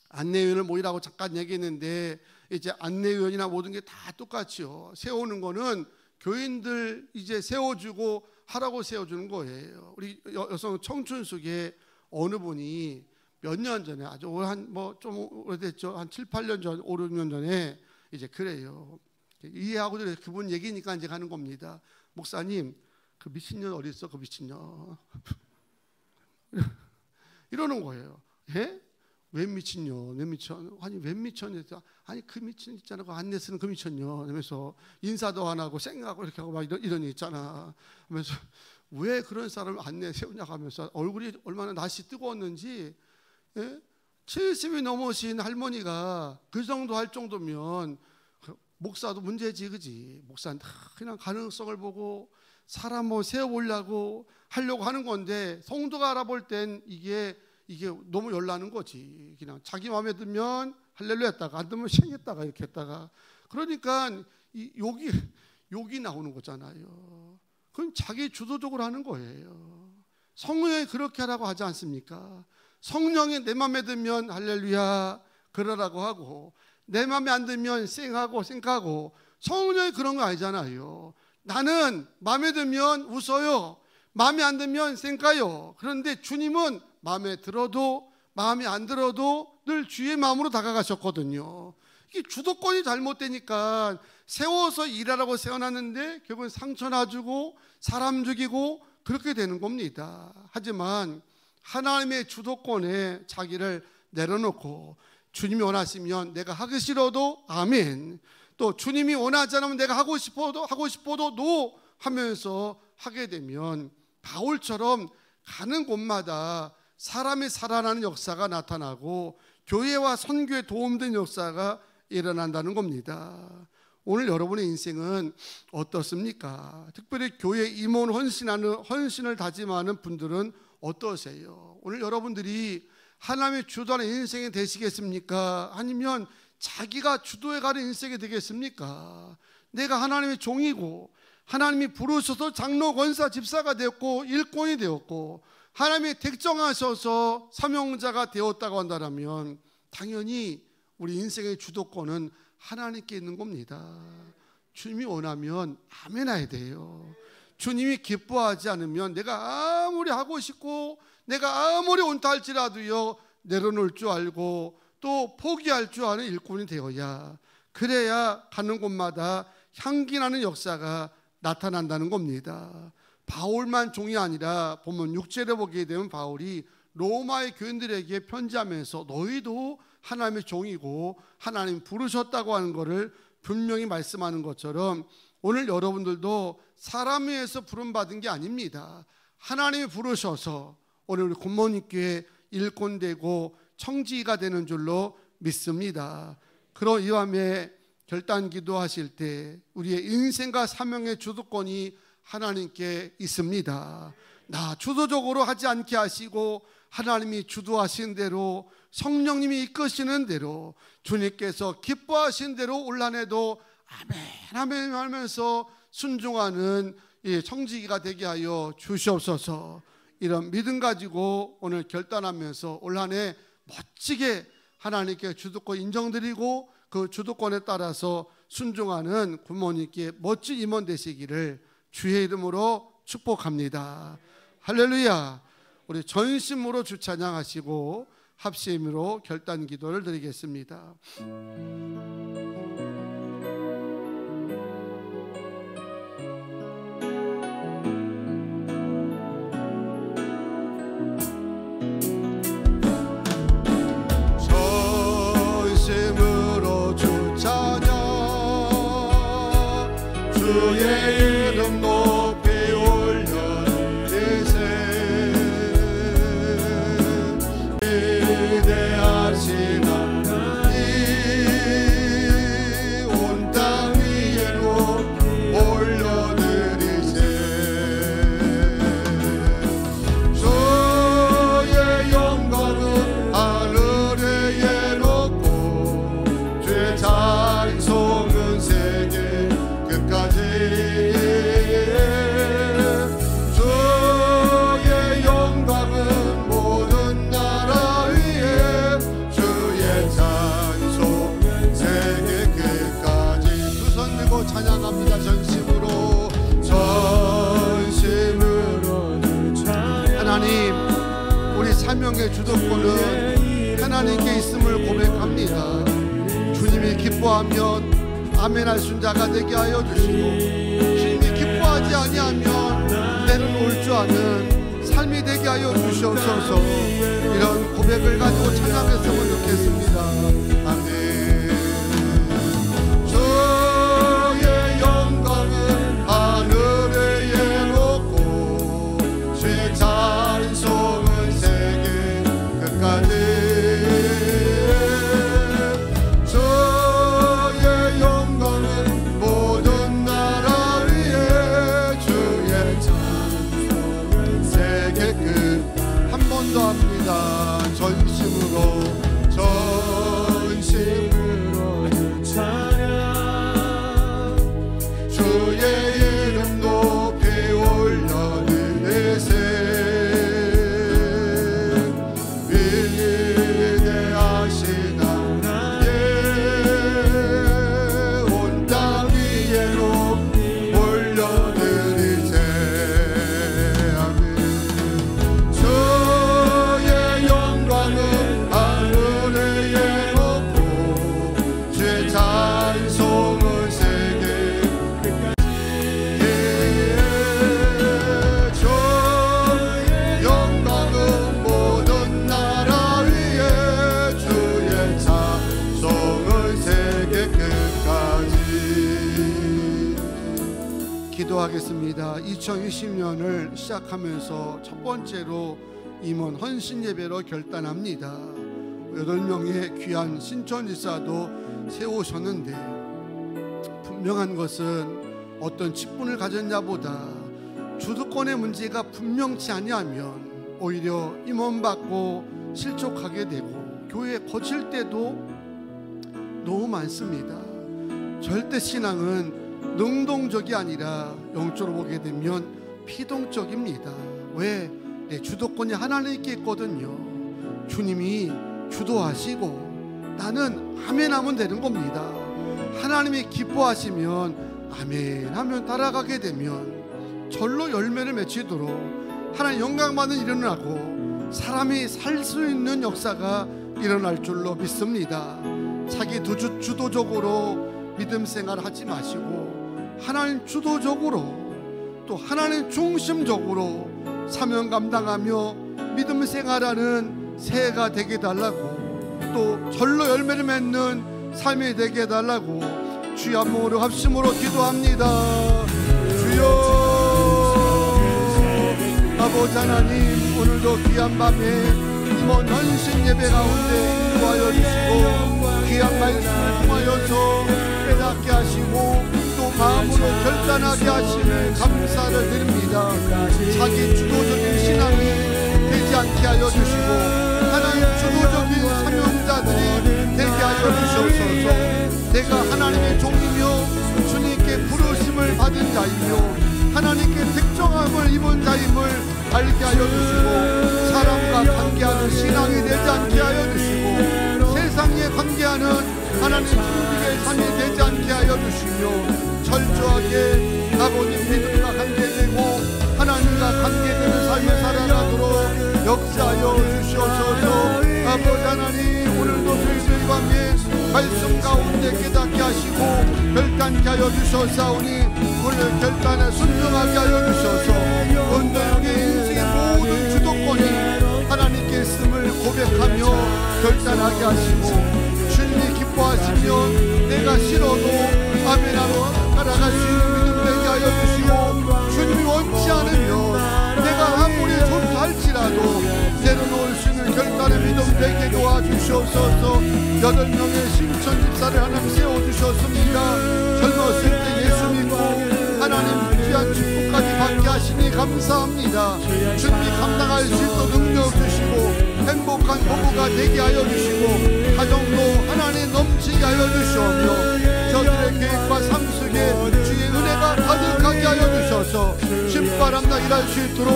안내위원을 모이라고 잠깐 얘기했는데 이제 안내위원이나 모든 게 다 똑같이요. 세우는 거는 교인들 이제 세워주고 하라고 세워주는 거예요. 우리 여성 청춘숙에 어느 분이 몇 년 전에 아주 한 뭐 좀 오래됐죠. 한 7, 8년 전, 5, 6년 전에 이제 그래요. 이해하고 그분 얘기니까 이제 가는 겁니다. 목사님, 그 미친년 어디 있어? 그 미친년. 이러는 거예요. 예? 웬 미친년? 웬 미친? 아니 웬 미친년? 아니 그 미친 있잖아. 그 안내 쓰는 그 미친년. 하면서 인사도 안 하고 쌩하고 이렇게 하고 막 이런 일 있잖아. 하면서 왜 그런 사람을 안내 세우냐고 하면서 얼굴이 얼마나 날씨 뜨거웠는지. 예? 70이 넘으신 할머니가 그 정도 할 정도면 목사도 문제지, 그지? 목사는 그냥 가능성을 보고 사람 뭐 세워보려고 하려고 하는 건데 성도가 알아볼 땐 이게 너무 열나는 거지. 그냥 자기 마음에 들면 할렐루야 했다가 안 들면 쉥했다가 이렇게 했다가 그러니까 이 욕이 나오는 거잖아요. 그럼 자기 주도적으로 하는 거예요. 성령이 그렇게 하라고 하지 않습니까? 성령이 내 마음에 들면 할렐루야 그러라고 하고 내 마음에 안 들면 쌩하고 쌩하고 성령이 그런 거 아니잖아요. 나는 마음에 들면 웃어요. 마음에 안 들면 쌩까요. 그런데 주님은 마음에 들어도 마음에 안 들어도 늘 주의 마음으로 다가가셨거든요. 이게 주도권이 잘못되니까 세워서 일하라고 세워놨는데 결국은 상처나 주고 사람 죽이고 그렇게 되는 겁니다. 하지만 하나님의 주도권에 자기를 내려놓고 주님이 원하시면 내가 하기 싫어도 아멘, 또 주님이 원하지 않으면 내가 하고 싶어도 노 하면서 하게 되면 바울처럼 가는 곳마다 사람이 살아나는 역사가 나타나고 교회와 선교에 도움된 역사가 일어난다는 겁니다. 오늘 여러분의 인생은 어떻습니까? 특별히 교회 임원 헌신을 다짐하는 분들은 어떠세요? 오늘 여러분들이 하나님의 주도하는 인생이 되시겠습니까? 아니면 자기가 주도해가는 인생이 되겠습니까? 내가 하나님의 종이고 하나님이 부르셔서 장로, 권사, 집사가 되었고 일꾼이 되었고 하나님이 택정하셔서 사명자가 되었다고 한다면 당연히 우리 인생의 주도권은 하나님께 있는 겁니다. 주님이 원하면 아멘 해야 돼요. 주님이 기뻐하지 않으면 내가 아무리 하고 싶고 내가 아무리 온다 할지라도요 내려놓을 줄 알고 또 포기할 줄 아는 일꾼이 되어야, 그래야 가는 곳마다 향기 나는 역사가 나타난다는 겁니다. 바울만 종이 아니라 보면 6절에 보게 되면 바울이 로마의 교인들에게 편지하면서 너희도 하나님의 종이고 하나님 부르셨다고 하는 것을 분명히 말씀하는 것처럼 오늘 여러분들도 사람에 의해서 부름받은 게 아닙니다. 하나님이 부르셔서 오늘 우리 굿모닝교회 일꾼되고 청지기가 되는 줄로 믿습니다. 그런 이 밤에 결단 기도하실 때 우리의 인생과 사명의 주도권이 하나님께 있습니다. 나 주도적으로 하지 않게 하시고 하나님이 주도하신 대로, 성령님이 이끄시는 대로, 주님께서 기뻐하신 대로 올 한 해도 아멘 아멘 하면서 순종하는 청지기가 되게 하여 주시옵소서. 이런 믿음 가지고 오늘 결단하면서 올 한 해 멋지게 하나님께 주도권 인정드리고 그 주도권에 따라서 순종하는 굿모닝교회 멋진 임원 되시기를 주의 이름으로 축복합니다. 할렐루야. 우리 전심으로 주 찬양하시고 합심으로 결단 기도를 드리겠습니다. 전심으로 주 찬양, 주의 이름 높이 올려드리세. 위대하신 하나님, 온 땅 위에 높이 올려드리세. 주의 영광은 하늘에 높고 주의 찬송은 세계 끝까지. 주의 영광은 모든 나라 위에, 주의 찬송은 세계 끝까지. 두 손 들고 찬양합니다. 전심으로 하나님, 우리 사명의 주도권은 하나님께 있음을 고백합니다. 주님이 기뻐하면 아멘할 순자가 되게 하여 주시고, 주님이 기뻐하지 아니하면 내려놓을 줄 아는 삶이 되게 하여 주시옵소서. 이런 고백을 가지고 찬양했으면 좋겠습니다. 아멘. 주의 영광은 하늘에 높고 주의 찬송은 세계 끝까지. 전심으로 찬양, 주의 이름 높이 올려드리세. 위대하신 하나님, 온 땅 위에 높이 올려드리세. 아멘. 하늘에 높고 주의 찬송은 세계 끝까지. 주의 영광은 모든 나라 위에, 주의 찬송은 세계 끝까지. 기도하겠습니다. 2020년을 시작하면서 첫 번째로 임원 헌신 예배로 결단합니다. 8명의 귀한 신천지사도 세우셨는데 분명한 것은 어떤 직분을 가졌냐보다 주도권의 문제가 분명치 아니하면 오히려 임원받고 실족하게 되고 교회에 거칠 때도 너무 많습니다. 절대 신앙은 능동적이 아니라 영적으로 보게 되면 피동적입니다. 왜? 내 주도권이 하나님께 있거든요. 주님이 주도하시고 나는 아멘 하면 되는 겁니다. 하나님이 기뻐하시면 아멘 하면 따라가게 되면 절로 열매를 맺히도록 하나님 영광받는 일이 일어나고 사람이 살 수 있는 역사가 일어날 줄로 믿습니다. 자기 주도적으로 믿음 생활을 하지 마시고 하나님 주도적으로 또 하나님 중심적으로 사명 감당하며 믿음 생활하는 새해가 되게 해달라고, 또 절로 열매를 맺는 삶이 되게 해달라고 주의 한몸으로 합심으로 기도합니다. 주여 아버지 하나님, 오늘도 귀한 밤에 임원 헌신 예배 가운데 인도하여 주시고 귀한 말씀을 통하여서 깨닫게 하시고 또 마음으로 결단하게 하시는 감사를 드립니다. 자기 주도적인 신앙이 되지 않게 하여 주시고 하나님 주도적인 사명자들이 되게 하여 주시옵소서. 내가 하나님의 종이며 주님께 부르심을 받은 자이며 하나님께 특정함을 입은 자임을 알게 하여 주시고 사람과 관계하는 신앙이 되지 않게 하여 주시고 세상에 관계하는 하나님 충직의 삶이 되지 않게 하여 주시며 철저하게 아버님 믿음과 관계되고 하나님과 관계되는 삶을 살아가도록 역사하여 주시옵소서. 아버지 하나님, 오늘도 저희들이 밤에 말씀 가운데 깨닫게 하시고 결단케 하여 주셨사오니 오늘 결단에 순종하게 하여 주셔서 오늘의 인생의 모든 주도권이 하나님께 있음을 고백하며 결단하게 하시고 주님이 기뻐하시면 내가 싫어도 아멘하고 따라갈 수 있는 믿음 되게 하여 주시고 주님이 원치 않으면 내가 아무리 좋다 할지라도 내려놓을 수 있는 결단의 믿음 되게 도와주시옵소서. 8명의 신천 집사를 하나님 세워주셨습니다. 젊었을 때 예수 믿고 하나님 귀한 축복까지 받게 하시니 감사합니다. 주님이 감당할 수 있도록 능력 주시고 행복한 부부가 되게 하여 주시고 가정도 하나님 넘치게 하여 주시오며 저들의 계획과 삶 속에 주의 은혜가 가득하게 하여 주셔서 신바람나 일할 수 있도록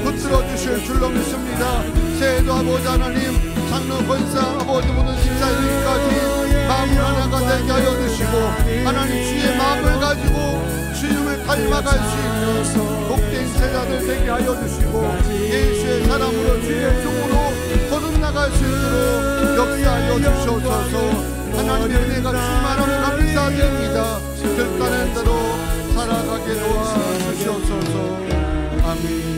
붙들어 주실 줄로 믿습니다. 새해도 아버지 하나님, 장로 권사 아버지 모든 집사님까지 마음을 하나가 되게 하여 주시고 하나님 주의 마음을 가지고 주님을 닮아갈 수 있는 복된 제자들 되게 하여 주시고 예수의 사람으로 주의 종으로 거듭나갈 수 있도록 역사하여 주셔서 하나님의 은혜가 충만함을 감사드립니다. 결단한 대로 살아가게 도와주시옵소서. 아멘.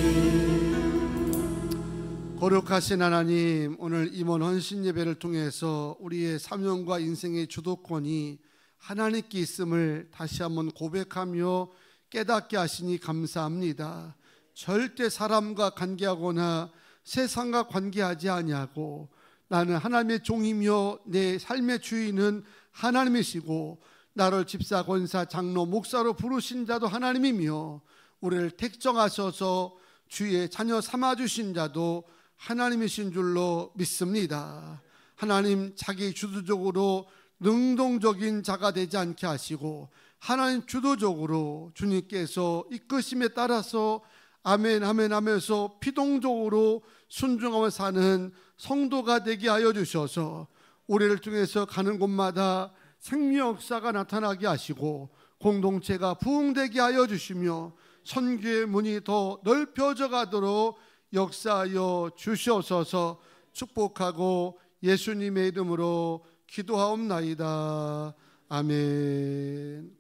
거룩하신 하나님, 오늘 임원 헌신 예배를 통해서 우리의 사명과 인생의 주도권이 하나님께 있음을 다시 한번 고백하며 깨닫게 하시니 감사합니다. 절대 사람과 관계하거나 세상과 관계하지 아니하고 나는 하나님의 종이며 내 삶의 주인은 하나님이시고 나를 집사, 권사, 장로, 목사로 부르신 자도 하나님이며 우리를 택정하셔서 주의 자녀 삼아주신 자도 하나님이신 줄로 믿습니다. 하나님, 자기 주도적으로 능동적인 자가 되지 않게 하시고 하나님 주도적으로 주님께서 이끄심에 따라서 아멘 아멘 하면서 피동적으로 순종하며 사는 성도가 되게 하여 주셔서 우리를 통해서 가는 곳마다 생명 역사가 나타나게 하시고 공동체가 부흥되게 하여 주시며 선교의 문이 더 넓혀져 가도록 역사하여 주시옵소서. 축복하고 예수님의 이름으로 기도하옵나이다. 아멘.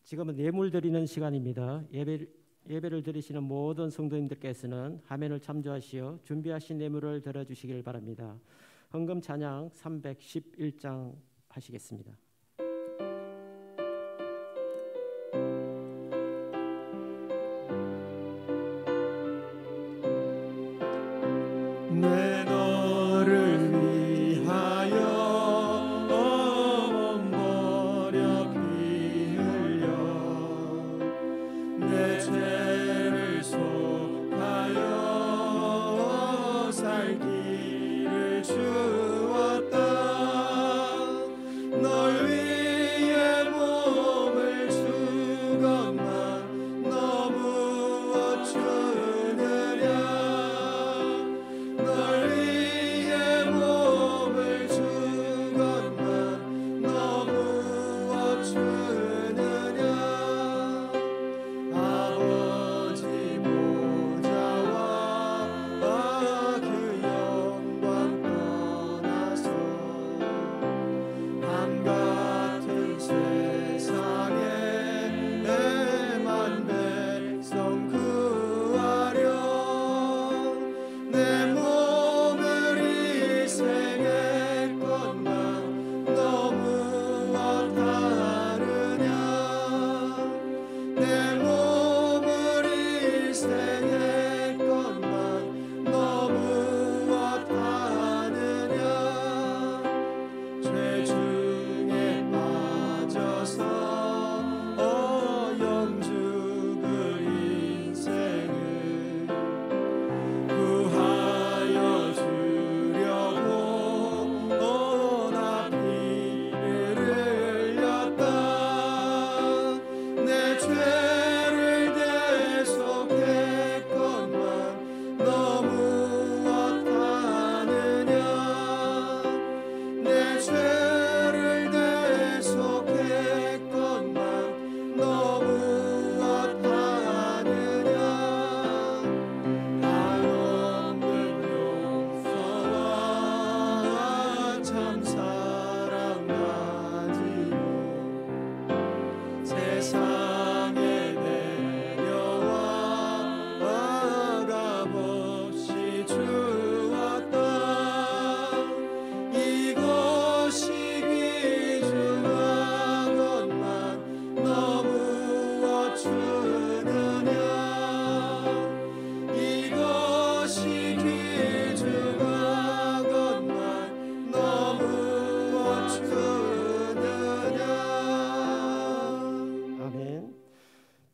지금은 예물 드리는 시간입니다. 예배를 드리시는 모든 성도님들께서는 화면을 참조하시어 준비하신 예물을 드려주시길 바랍니다. 헌금 찬양 311장 하시겠습니다. 내 너를 위하여 버려 피 흘려 내 죄를 속하여 살 길을 주었다. 널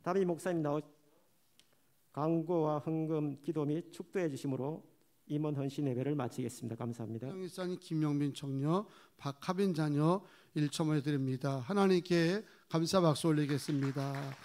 담임 목사님 강구와 헌금 기도 및 축도해 주심으로 임원 헌신 예배를 마치겠습니다. 감사합니다. 성일사님, 김영민 청녀, 박하빈 자녀 1첨을 드립니다. 하나님께 감사 박수 올리겠습니다.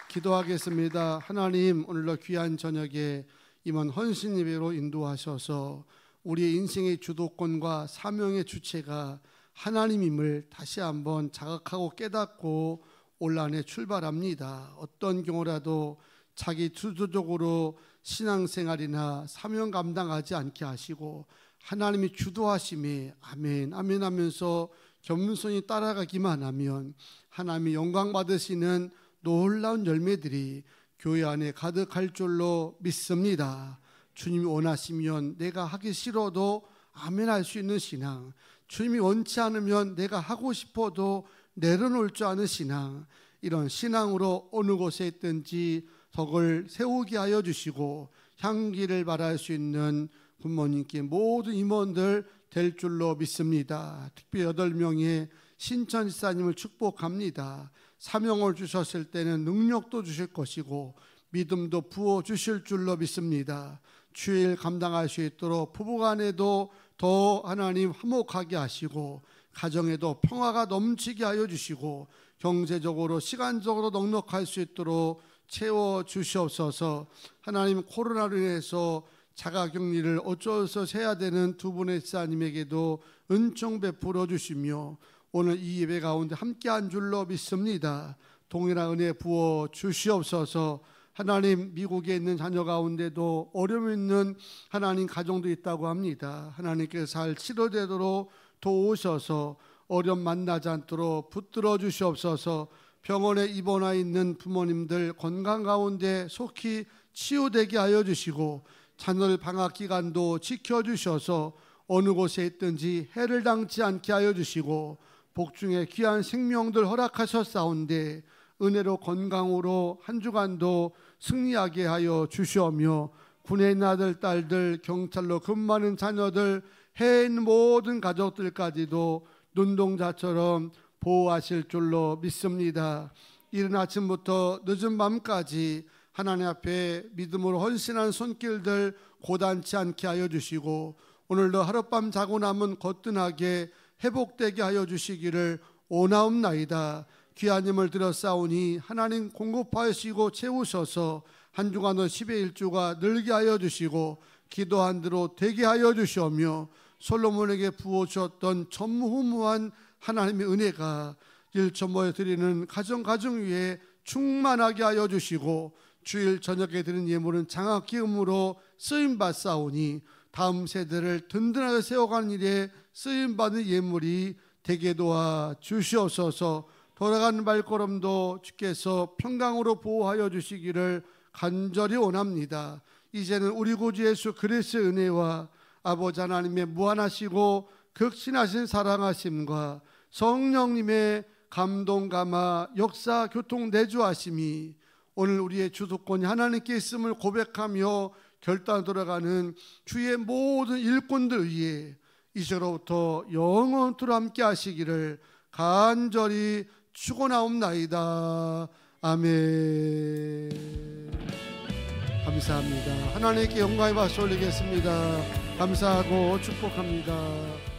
기도하겠습니다. 하나님, 오늘도 귀한 저녁에 임원 헌신 예배로 인도하셔서 우리의 인생의 주도권과 사명의 주체가 하나님임을 다시 한번 자각하고 깨닫고 올란에 출발합니다. 어떤 경우라도 자기 주도적으로 신앙생활이나 사명 감당하지 않게 하시고 하나님이 주도하심에 아멘 아멘 하면서 겸손히 따라가기만 하면 하나님이 영광 받으시는 놀라운 열매들이 교회 안에 가득할 줄로 믿습니다. 주님이 원하시면 내가 하기 싫어도 아멘 할 수 있는 신앙, 주님이 원치 않으면 내가 하고 싶어도 내려놓을 줄 아는 신앙, 이런 신앙으로 어느 곳에 있든지 덕을 세우게 하여 주시고 향기를 발할 수 있는 부모님께 모든 임원들 될 줄로 믿습니다. 특별히 8명의 신천 지사님을 축복합니다. 사명을 주셨을 때는 능력도 주실 것이고 믿음도 부어 주실 줄로 믿습니다. 주일 감당할 수 있도록 부부간에도 더 하나님 화목하게 하시고 가정에도 평화가 넘치게 하여 주시고 경제적으로 시간적으로 넉넉할 수 있도록 채워 주시옵소서. 하나님, 코로나로 인해서 자가격리를 어쩔 수 없이 해야 되는 두 분의 지사님에게도 은총 베풀어 주시며 오늘 이 예배 가운데 함께한 줄로 믿습니다. 동일한 은혜 부어 주시옵소서. 하나님, 미국에 있는 자녀 가운데도 어려움 있는 하나님 가정도 있다고 합니다. 하나님께서 잘 치료되도록 도우셔서 어려움 만나지 않도록 붙들어 주시옵소서. 병원에 입원하 있는 부모님들 건강 가운데 속히 치유되게 하여 주시고 자녀들 방학 기간도 지켜주셔서 어느 곳에 있든지 해를 당치 않게 하여 주시고 복중에 귀한 생명들 허락하셨사온데 은혜로 건강으로 한 주간도 승리하게 하여 주시오며 군에 있는 아들 딸들, 경찰로 근무하는 자녀들, 해외 있는 모든 가족들까지도 눈동자처럼 보호하실 줄로 믿습니다. 이른 아침부터 늦은 밤까지 하나님 앞에 믿음으로 헌신한 손길들 고단치 않게 하여 주시고 오늘도 하룻밤 자고 남은 거뜬하게 회복되게 하여 주시기를 원하옵나이다. 귀한 힘을 들었사오니 하나님 공급하시고 채우셔서 한 주간의 10의 1주가 늘게 하여 주시고 기도한 대로 되게 하여 주시오며 솔로몬에게 부어주었던 전무후무한 하나님의 은혜가 일천모에 드리는 가정 위에 충만하게 하여 주시고 주일 저녁에 드리는 예물은 장학기금으로 쓰임받사오니 다음 세대를 든든하게 세워가는 일에 쓰임받는 예물이 되게 도와 주시옵소서. 돌아가는 발걸음도 주께서 평강으로 보호하여 주시기를 간절히 원합니다. 이제는 우리 구주 예수 그리스도의 은혜와 아버지 하나님의 무한하시고 극진하신 사랑하심과 성령님의 감동 감화 역사 교통 내주하심이 오늘 우리의 주도권이 하나님께 있음을 고백하며 결단 돌아가는 주의 모든 일꾼들 위해 이제로부터 영원토록 함께 하시기를 간절히 축원하옵나이다. 아멘. 감사합니다. 하나님께 영광의 박수 올리겠습니다. 감사하고 축복합니다.